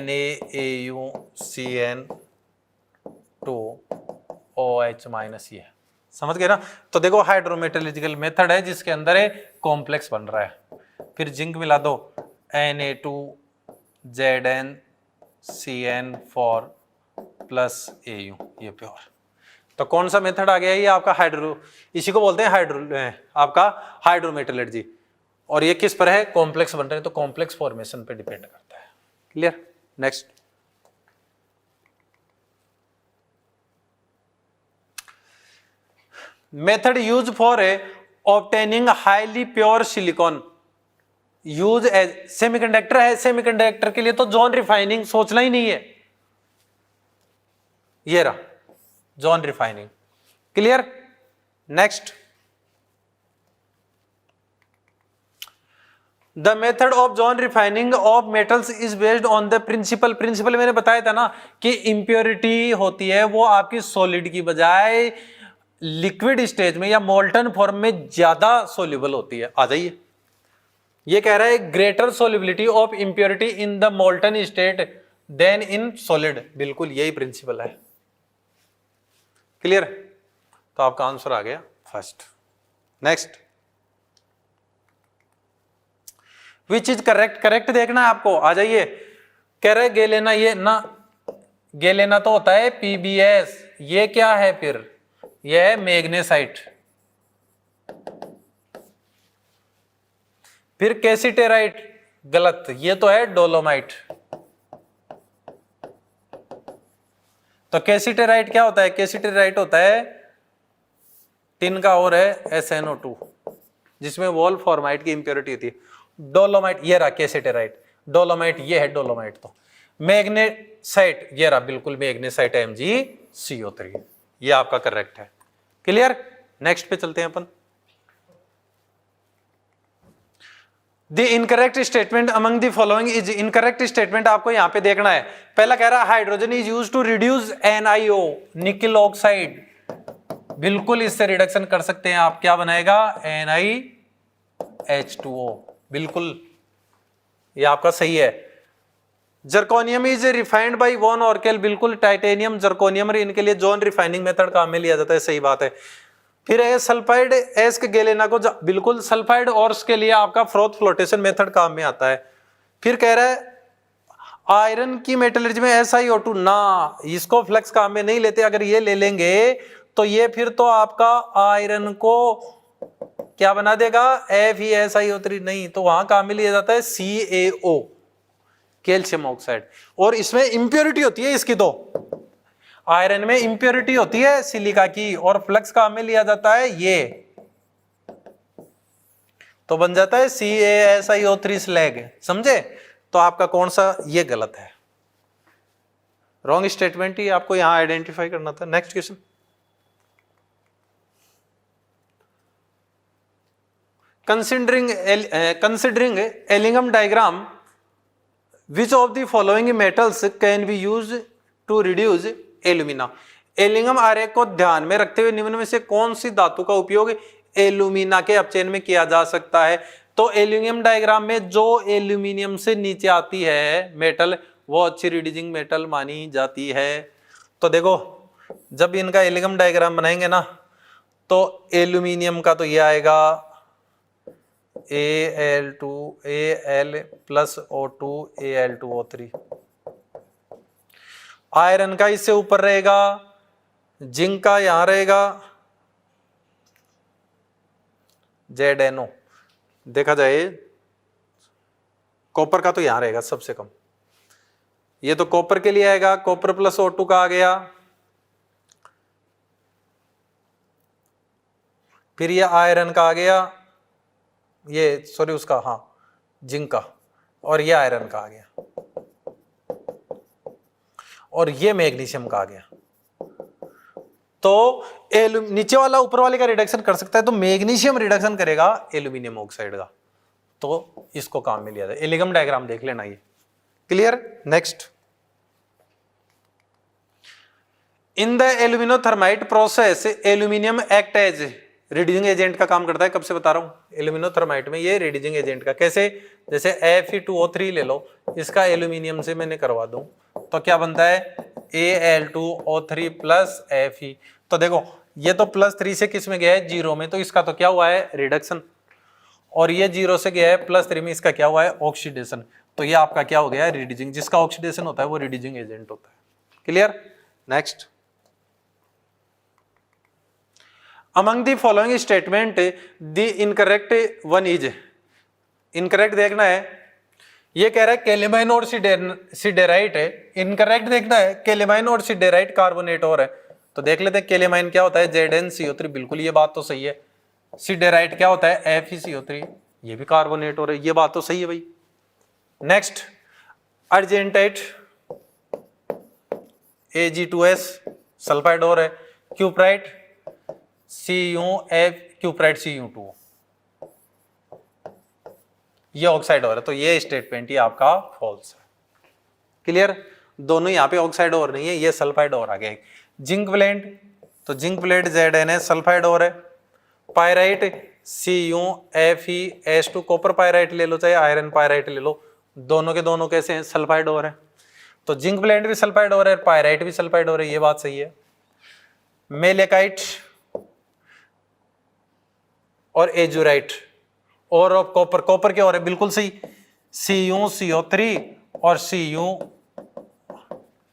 [SPEAKER 1] NaAuCN2OH माइनस, ये समझ गए ना। तो देखो हाइड्रोमेटलर्जिकल मेथड है जिसके अंदर है कॉम्प्लेक्स बन रहा है, फिर जिंक मिला दो Na2ZnCN4 प्लस AU, ये प्योर। तो कौन सा मेथड आ गया? ये आपका हाइड्रो, इसी को बोलते हैं आपका हाइड्रोमेटलर्जी, और ये किस पर है? कॉम्प्लेक्स बन रहे हैं, तो कॉम्प्लेक्स फॉर्मेशन पे डिपेंड करता है। Clear? Next, method use for obtaining highly pure silicon use as semiconductor है। सेमीकंडक्टर के लिए तो जॉन रिफाइनिंग सोचना ही नहीं है, ये रहा zone refining. Clear? Next, the method of zone refining of metals is based on the principle मैंने बताया था ना कि इंप्योरिटी होती है वो आपकी सॉलिड की बजाय लिक्विड स्टेज में या मोल्टन फॉर्म में ज्यादा सोल्यूबल होती है। आ जाइए, ये कह रहा है greater solubility of impurity in the molten state than in solid, बिल्कुल यही प्रिंसिपल है। क्लियर? तो आपका आंसर आ गया first. Next, which is correct? Correct देखना है आपको। आ जाइए, कह रहे गेलेना, ये ना गेलेना तो होता है PbS, ये क्या है फिर? ये है मैग्नेसाइट। फिर कैसिटेराइट, गलत, ये तो है डोलोमाइट। तो कैसिटेराइट क्या होता है? कैसिटेराइट होता है टिन का और है SnO2, जिसमें वोल्फ्रामाइट की इंप्योरिटी होती है। डोलोमाइट, ये रहा कैसिटेराइट, डोलोमाइट ये है डोलोमाइट। तो मैग्नेसाइट, ये रहा बिल्कुल मैग्नेसाइट MgCO3, ये आपका करेक्ट है। क्लियर? नेक्स्ट पे चलते हैं अपन। The incorrect statement among the following is, incorrect statement आपको यहां पे देखना है। पहला कह रहा है hydrogen is used to reduce NiO, nickel oxide, बिल्कुल इससे रिडक्शन कर सकते हैं आप। क्या बनाएगा? NiH2O, बिल्कुल ये आपका सही है। Zirconium is refined by van Arkel, बिल्कुल टाइटेनियम, जर्कोनियम, इनके लिए जॉन रिफाइनिंग मेथड काम में लिया जाता है, सही बात है। फिर है सल्फाइड एस्क गेलेना को, बिल्कुल सल्फाइड और उसके लिए आपका फ्रोथ फ्लोटेशन मेथड काम में आता है। फिर कह रहा है आयरन की मेटलर्जी में SiO2, ना इसको फ्लक्स काम में नहीं लेते, अगर ये ले लेंगे तो ये फिर तो आपका आयरन को क्या बना देगा? FeSiO3, नहीं, तो वहां काम में लिया जाता है CaO, कैल्शियम ऑक्साइड। और इसमें इंप्योरिटी होती है इसकी, तो आयरन में इंप्योरिटी होती है सिलिका की, और फ्लक्स काम में लिया जाता है ये, तो बन जाता है CaSiO3 स्लैग। समझे? तो आपका कौन सा? ये गलत है, रॉन्ग स्टेटमेंट ही आपको यहां आइडेंटिफाई करना था। Next question, considering Ellingham diagram, which of the following metals can be used to reduce alumina? Ellingham आरेख को ध्यान में रखते हुए निम्न में से कौन सी धातु का उपयोग एल्यूमिना के अपचयन में किया जा सकता है? तो एल्यूमिनियम डायग्राम में जो एल्यूमिनियम से नीचे आती है मेटल, वो अच्छी रिड्यूसिंग मेटल मानी जाती है। तो देखो, जब इनका एलिंगम डायग्राम बनाएंगे ना, तो एल्यूमिनियम का तो ये आएगा Al plus O2 Al2O3, iron का इससे ऊपर रहेगा, जिंक का यहां रहेगा ZnO, देखा जाए कॉपर का तो यहां रहेगा सबसे कम, ये तो कॉपर के लिए आएगा, कॉपर प्लस O2 का आ गया, फिर ये आयरन का आ गया, ये सॉरी उसका, हाँ जिंक का, और ये आयरन का आ गया, और ये मैग्नीशियम का आ गया। तो नीचे वाला ऊपर वाले का रिडक्शन कर सकता है, तो मैग्नीशियम रिडक्शन करेगा एल्यूमिनियम ऑक्साइड का, तो इसको काम में लिया जाए। एलिगम डायग्राम देख लेना ये, clear. Next, in the aluminothermite process aluminium act as reducing agent का काम करता है। कब से बता रहा हूं, एल्यूमिनोथर्माइट में ये रिड्यूसिंग एजेंट का। कैसे, जैसे Fe2O3 ले लो, इसका एल्यूमिनियम से मैंने करवा दूं तो क्या बनता है, Al2O3 प्लस Fe। तो देखो ये तो +3 से किस में गया है, 0 में, तो इसका तो क्या हुआ है, रिडक्शन। और ये 0 से गया है +3 में, इसका क्या हुआ है, ऑक्सीडेशन। तो ये आपका क्या हो गया है, रिड्यूसिंग। जिसका ऑक्सीडेशन होता है वो रिड्यूसिंग एजेंट होता है, clear. Next, among the following statement the incorrect one is, incorrect देखना है। ये कह रहा है कैलेमाइन और सिडेराइट है, इनकरेक्ट देखना है कैलेमाइन और सिडेराइट कार्बोनेट और है। तो देख लेते हैं कैलेमाइन क्या होता है, ZnCO3, बिल्कुल ये बात तो सही है। सिडेराइट क्या होता है, FeCO3, ये भी कार्बोनेट और है, ये बात तो सही है भाई। नेक्स्ट, अर्जेंटाइट Ag2S सल्फाइड और है, क्यूप्राइट CuF क्यूप्राइट Cu2, ये ऑक्साइड और है। तो ये स्टेटमेंट ही आपका फॉल्स है, क्लियर। दोनों यहाँ पे ऑक्साइड और नहीं है, ये सल्फाइड और आ गया। जिंक ब्लेंड, तो जिंक ब्लेंड ZnS सल्फाइड और है। पायराइट CuFeS2, कॉपर पायराइट ले लो चाहे आयरन पायराइट ले लो, दोनों के दोनों कैसे हैं, सल्फाइड और है। तो जिंक ब्लेंड भी सल्फाइड और है, पायराइट भी सल्फाइड और है, ये बात सही है। मेलेकाइट और एजुराइट और ऑफ कॉपर, कॉपर क्या और है, बिल्कुल सही, CuCO3 और Cu,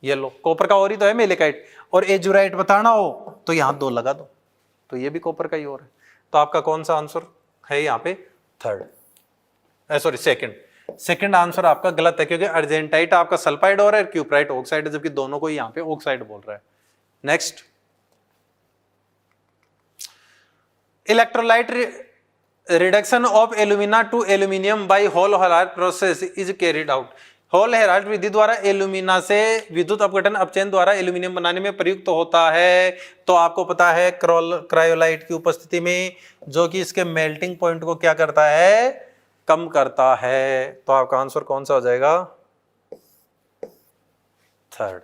[SPEAKER 1] ये लो कॉपर का और ही तो है मेलेकाइट। और एजुराइट बताना हो तो यहां 2 लगा दो, तो ये भी कॉपर का ही और है। तो आपका कौन सा आंसर है यहाँ पे, थर्ड, सॉरी सेकंड आंसर आपका गलत है, क्योंकि अर्जेंटाइट आपका सल्फाइड और है, क्यूप्राइट ऑक्साइड है, जबकि दोनों को यहाँ पे ऑक्साइड बोल रहा है। Next, electrolyte reduction of alumina to aluminium by Hall Heroult process is carried out. Hall Heroult विधि द्वारा एल्यूमिना से विद्युत अपघटन अपचयन द्वारा एल्यूमिनियम बनाने में प्रयुक्त होता है। तो आपको पता है क्रायोलाइट की उपस्थिति में, जो कि इसके मेल्टिंग पॉइंट को क्या करता है, कम करता है। तो आपका आंसर कौन सा हो जाएगा, third,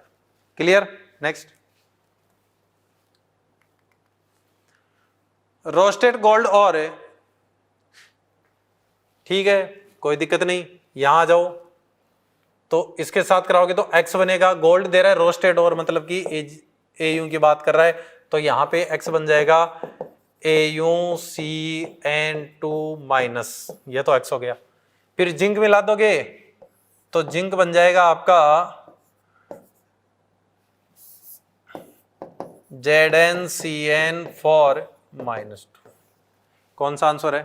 [SPEAKER 1] clear. Next, roasted gold और, ठीक है कोई दिक्कत नहीं, यहां आ जाओ। तो इसके साथ कराओगे तो x बनेगा, गोल्ड दे रहा है, रोस्टेड और मतलब कि AU की बात कर रहा है, तो यहां पे x बन जाएगा AuCN2-, ये तो x हो गया। फिर जिंक मिला दोगे तो जिंक बन जाएगा आपका ZnCN4-2। कौन सा आंसर है,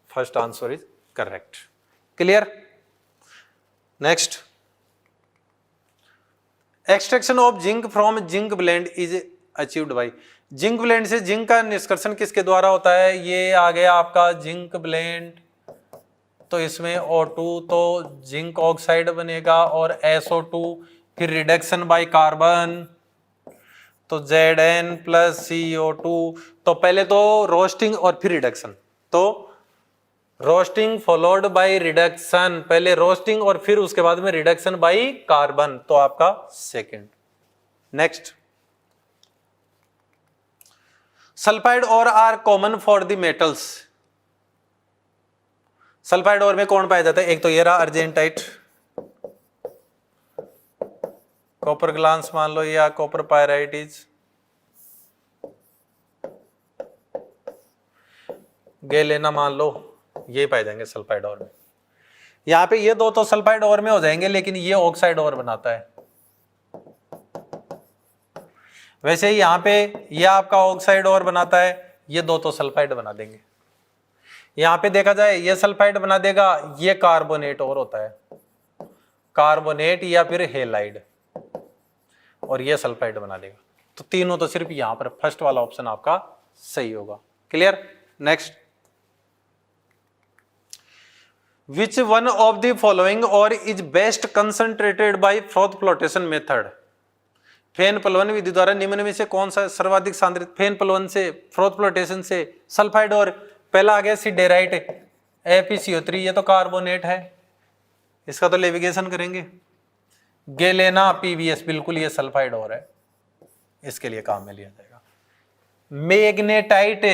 [SPEAKER 1] first answer is correct, clear. Next, extraction of zinc from zinc blende is achieved by, zinc blende से जिंक का निष्कर्षण किसके द्वारा होता है, ये आ गया आपका जिंक ब्लेंड। तो इसमें O2 तो जिंक ऑक्साइड बनेगा और SO2, फिर रिडक्शन बाय कार्बन, तो Zn प्लस CO2। तो पहले तो रोस्टिंग और फिर रिडक्शन, तो रोस्टिंग फॉलोड बाय रिडक्शन, पहले रोस्टिंग और फिर उसके बाद में रिडक्शन बाय कार्बन, तो आपका second. Next, sulphide ore are common for the metals, sulphide ore में कौन पाया जाता है, एक तो ये रहा अर्जेंटाइट, कॉपर ग्लांस मान लो, या कॉपर पायराइटिस, गैलेना मान लो, ये पाए जाएंगे सल्फाइड और में। यहाँ पे ये दो तो सल्फाइड और में हो जाएंगे, लेकिन ये ऑक्साइड और बनाता है। वैसे ही यहाँ पे ये आपका ऑक्साइड और बनाता है, ये दो तो सल्फाइड बना देंगे। यहाँ पे देखा जाए ये सल्फाइड बना देगा, ये कार्बोनेट और होता है, कार्बोनेट या फिर हेलाइड, और ये सल्फाइड बना देगा। तो तीनों तो सिर्फ यहां पर फर्स्ट वाला ऑप्शन आपका सही होगा। Clear. Next, which one of the following ore is best concentrated by froth flotation method. फेन प्लवन विधि द्वारा निम्न में से कौन सा सर्वाधिक सांद्रित, फेन प्लवन से, फ्रोथ फ्लोटेशन से, सल्फाइड और पहला आ गया सिडेराइट FeCO3, ये तो कार्बोनेट है, इसका तो लेविगेशन करेंगे। गेलेना PbS, बिल्कुल ये सल्फाइड और है, इसके लिए काम में लिया जाएगा। मैग्नेटाइट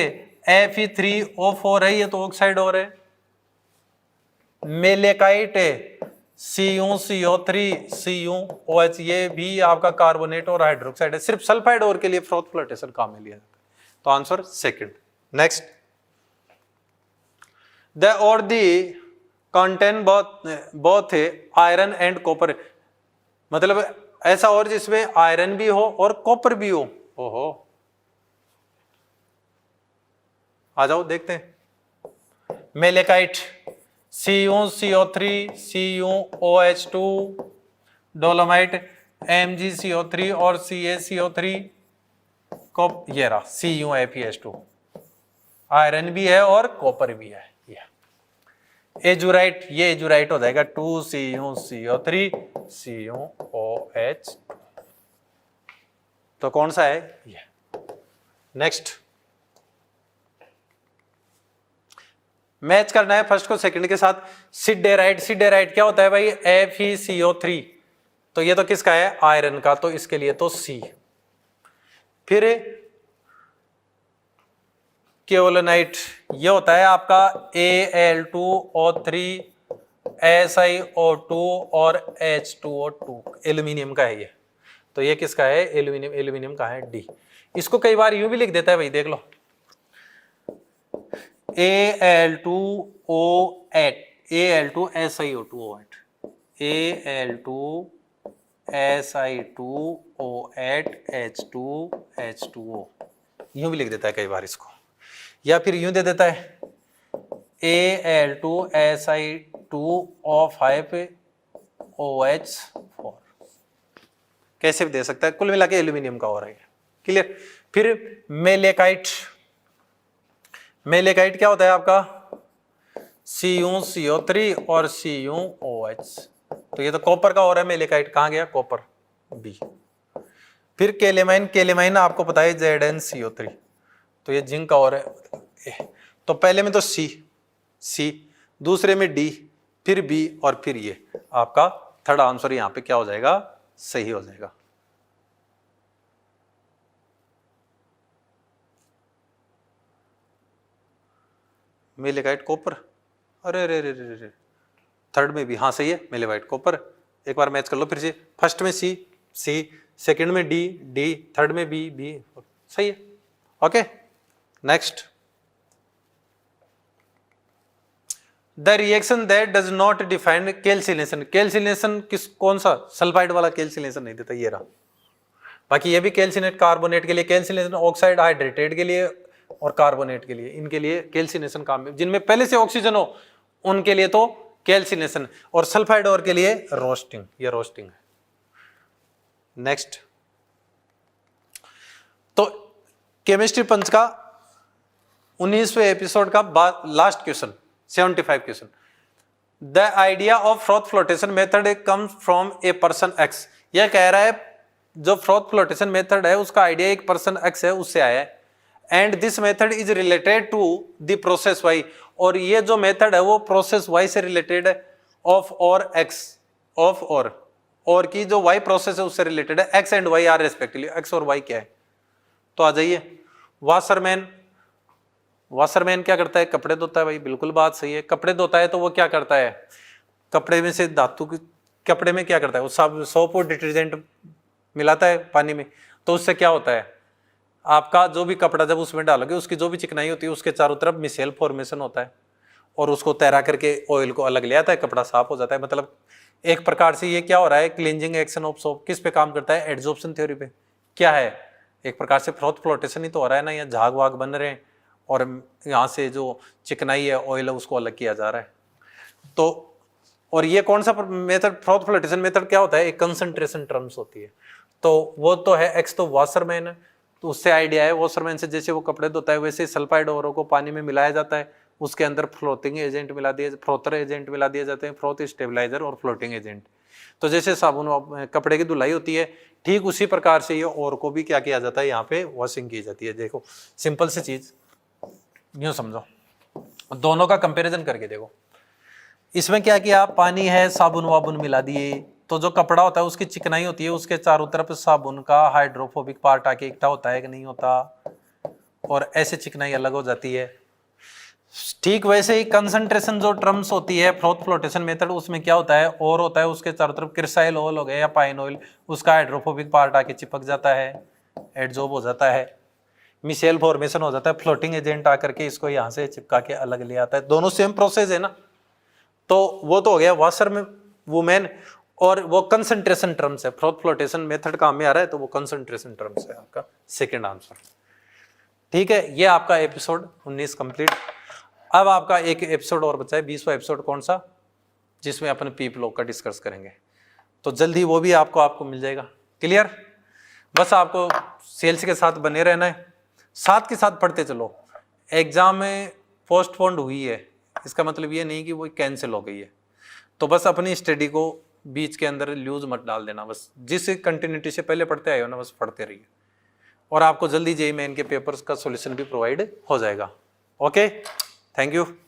[SPEAKER 1] Fe3O4 है, ये तो ऑक्साइड और है। मेलेकाइट CuCO3 CuOH, ये भी आपका कार्बोनेट और हाइड्रोक्साइड है। सिर्फ सल्फाइड और के लिए फ्रोथ फ्लोटेशन काम में लिया जाता है, तो answer second. Next, the ore the contain both iron and copper, मतलब ऐसा और जिसमें आयरन भी हो और कॉपर भी हो। ओहो, आ जाओ देखते हैं। Malachite CuCO3 CuOH2, dolomite MgCO3 और CaCO3, ये रहा CuFeS2, आयरन भी है और कॉपर भी है। एजुराइट, ये एजुराइट हो जाएगा 2CuCO3 CuOH, तो कौन सा है ये। नेक्स्ट, मैच करना है फर्स्ट को सेकंड के साथ। सिडेराइट, सिडेराइट क्या होता है भाई, FeCO3, तो ये तो किसका है, आयरन का, तो इसके लिए तो C। फिर केओलोनाइट, ये होता है आपका Al2O3 SiO2 और H2O2, एल्यूमिनियम का है ये, तो ये किसका है, एल्यूमिनियम, एल्यूमिनियम का है D। इसको कई बार यूं भी लिख देता है भाई, देख लो, Al2O8 Al2SiO2O8 Al2Si2O8 H2H2O, यूं भी लिख देता है कई बार इसको, या फिर यूं दे देता है Al2Si2O5OH4, कैसे भी दे सकता है, कुल मिला के एल्यूमिनियम का हो रहा है। क्लियर। फिर मेलेकाइट, मेलेकाइट क्या होता है आपका, CuCO3 और CuOH, तो ये तो कॉपर का हो रहा है। मेलेकाइट कहां गया, कॉपर, B। फिर केलेमाइन, केलेमाइन आपको पता है ZnCO3, तो ये जिंक का हो रहा है। तो पहले में तो C, दूसरे में D, फिर B और फिर ये आपका थर्ड आंसर यहां पे क्या हो जाएगा, सही हो जाएगा। मेलेकाइट कॉपर, अरे रे रे रे रे, थर्ड में भी, हाँ सही है, मेलेकाइट कॉपर। एक बार मैच कर लो फिर से, फर्स्ट में C, सेकंड में D, थर्ड में B, सही है। Okay. Next, the reaction that does not define calcination, calcination कौन सा, सल्फाइड वाला कैल्सिनेशन नहीं देता, ये रहा। बाकी ये भी कैल्सिनेट, कार्बोनेट के लिए कैल्सिनेशन, ऑक्साइड हाइड्रेटेड के लिए और कार्बोनेट के लिए, इनके लिए कैल्सिनेशन काम में, जिनमें पहले से ऑक्सीजन हो उनके लिए तो कैल्सिनेशन, और सल्फाइड और के लिए रोस्टिंग, ये रोस्टिंग है। नेक्स्ट, तो केमिस्ट्री पंच का 19वें एपिसोड का last question, 75 question. The idea of froth flotation method comes from a person x, यह कह रहा है जो फ्रोथ फ्लोटेशन मेथड है उसका आइडिया एक पर्सन एक्स है उससे आया है, and this method is related to the process Y, और ये जो मेथड है वो प्रोसेस वाई से रिलेटेड है, of ore X, of ore की जो वाई प्रोसेस है उससे रिलेटेड है, X and Y are respectively, X और वाई क्या है। तो आ जाइए, वाशरमैन, वाशरमैन क्या करता है, कपड़े धोता है भाई, बिल्कुल बात सही है। कपड़े धोता है तो वो क्या करता है, कपड़े में से धातु, कपड़े में क्या करता है, वो सोप और डिटर्जेंट मिलाता है पानी में, तो उससे क्या होता है, आपका जो भी कपड़ा जब उसमें डालोगे उसकी जो भी चिकनाई होती है उसके चारों तरफ मिसेल फॉर्मेशन होता है, और उसको तैरा करके ऑयल को अलग ले आता है, कपड़ा साफ हो जाता है। मतलब एक प्रकार से ये क्या हो रहा है, क्लींजिंग एक्शन ऑफ सोप किस पे काम करता है, एड्जॉर्प्शन थ्योरी पे। क्या है, एक प्रकार से फ्रोथ फ्लोटेशन ही तो हो रहा है ना, यहाँ झाग वाग बन रहे हैं और यहाँ से जो चिकनाई है ऑयल है उसको अलग किया जा रहा है। तो और ये कौन सा मेथड, फ्रोथ फ्लोटेशन मेथड क्या होता है, एक कंसंट्रेशन टर्म्स होती है। तो वो तो है एक्स, तो वॉशरमैन है, तो उससे आइडिया है वॉशरमैन से जैसे वो कपड़े धोता है वैसे सल्फाइड ओरों को पानी में मिलाया जाता है, उसके अंदर फ्लोटिंग एजेंट मिला दिए, फ्रोथर एजेंट मिला दिए जाते हैं, फ्रोथ स्टेबलाइजर और फ्लोटिंग एजेंट। तो जैसे साबुन कपड़े की धुलाई होती है, ठीक उसी प्रकार से ये और को भी क्या किया जाता है, यहाँ पे वॉशिंग की जाती है। देखो सिंपल सी चीज यूं समझो, दोनों का कंपैरिजन करके देखो। इसमें क्या किया, पानी है, साबुन वाबुन मिला दिए, तो जो कपड़ा होता है उसकी चिकनाई होती है, उसके चारों तरफ साबुन का हाइड्रोफोबिक पार्ट आके इकट्ठा होता है कि नहीं होता, और ऐसे चिकनाई अलग हो जाती है। ठीक वैसे ही कंसंट्रेशन जो टर्म्स होती है फ्रोथ फ्लोटेशन मेथड, उसमें क्या होता है, और होता है उसके चारों तरफ क्रिसाइल ऑयल हो गया या पाइन ऑयल, उसका हाइड्रोफोबिक पार्ट आके चिपक जाता है, एडजॉर्ब हो जाता है, मिशेल फॉर्मेशन हो जाता है, फ्लोटिंग एजेंट आकर के इसको यहाँ से चिपका के अलग ले आता है। दोनों सेम प्रोसेस है ना। तो वो तो हो गया वॉशर में वुमेन, और वो कंसंट्रेशन टर्म्स है, फ्रोथ फ्लोटेशन मेथड काम में आ रहा है तो वो कंसंट्रेशन टर्म्स है आपका सेकंड आंसर। ठीक है, ये आपका एपिसोड 19 कंप्लीट। अब आपका एक एपिसोड और बचा है, 20वां एपिसोड, कौन सा, जिसमें अपन पीप लॉ का डिस्कस करेंगे, तो जल्दी वो भी आपको मिल जाएगा। क्लियर, बस आपको सेल्स के साथ बने रहना है, साथ के साथ पढ़ते चलो। एग्जाम में पोस्टपोन्ड हुई है इसका मतलब ये नहीं कि वो कैंसिल हो गई है, तो बस अपनी स्टडी को बीच के अंदर लूज मत डाल देना, बस जिस कंटिन्यूटी से पहले पढ़ते आए हो ना बस पढ़ते रहिए, और आपको जल्दी जेईई मेन के पेपर्स का सॉल्यूशन भी प्रोवाइड हो जाएगा। Okay, thank you.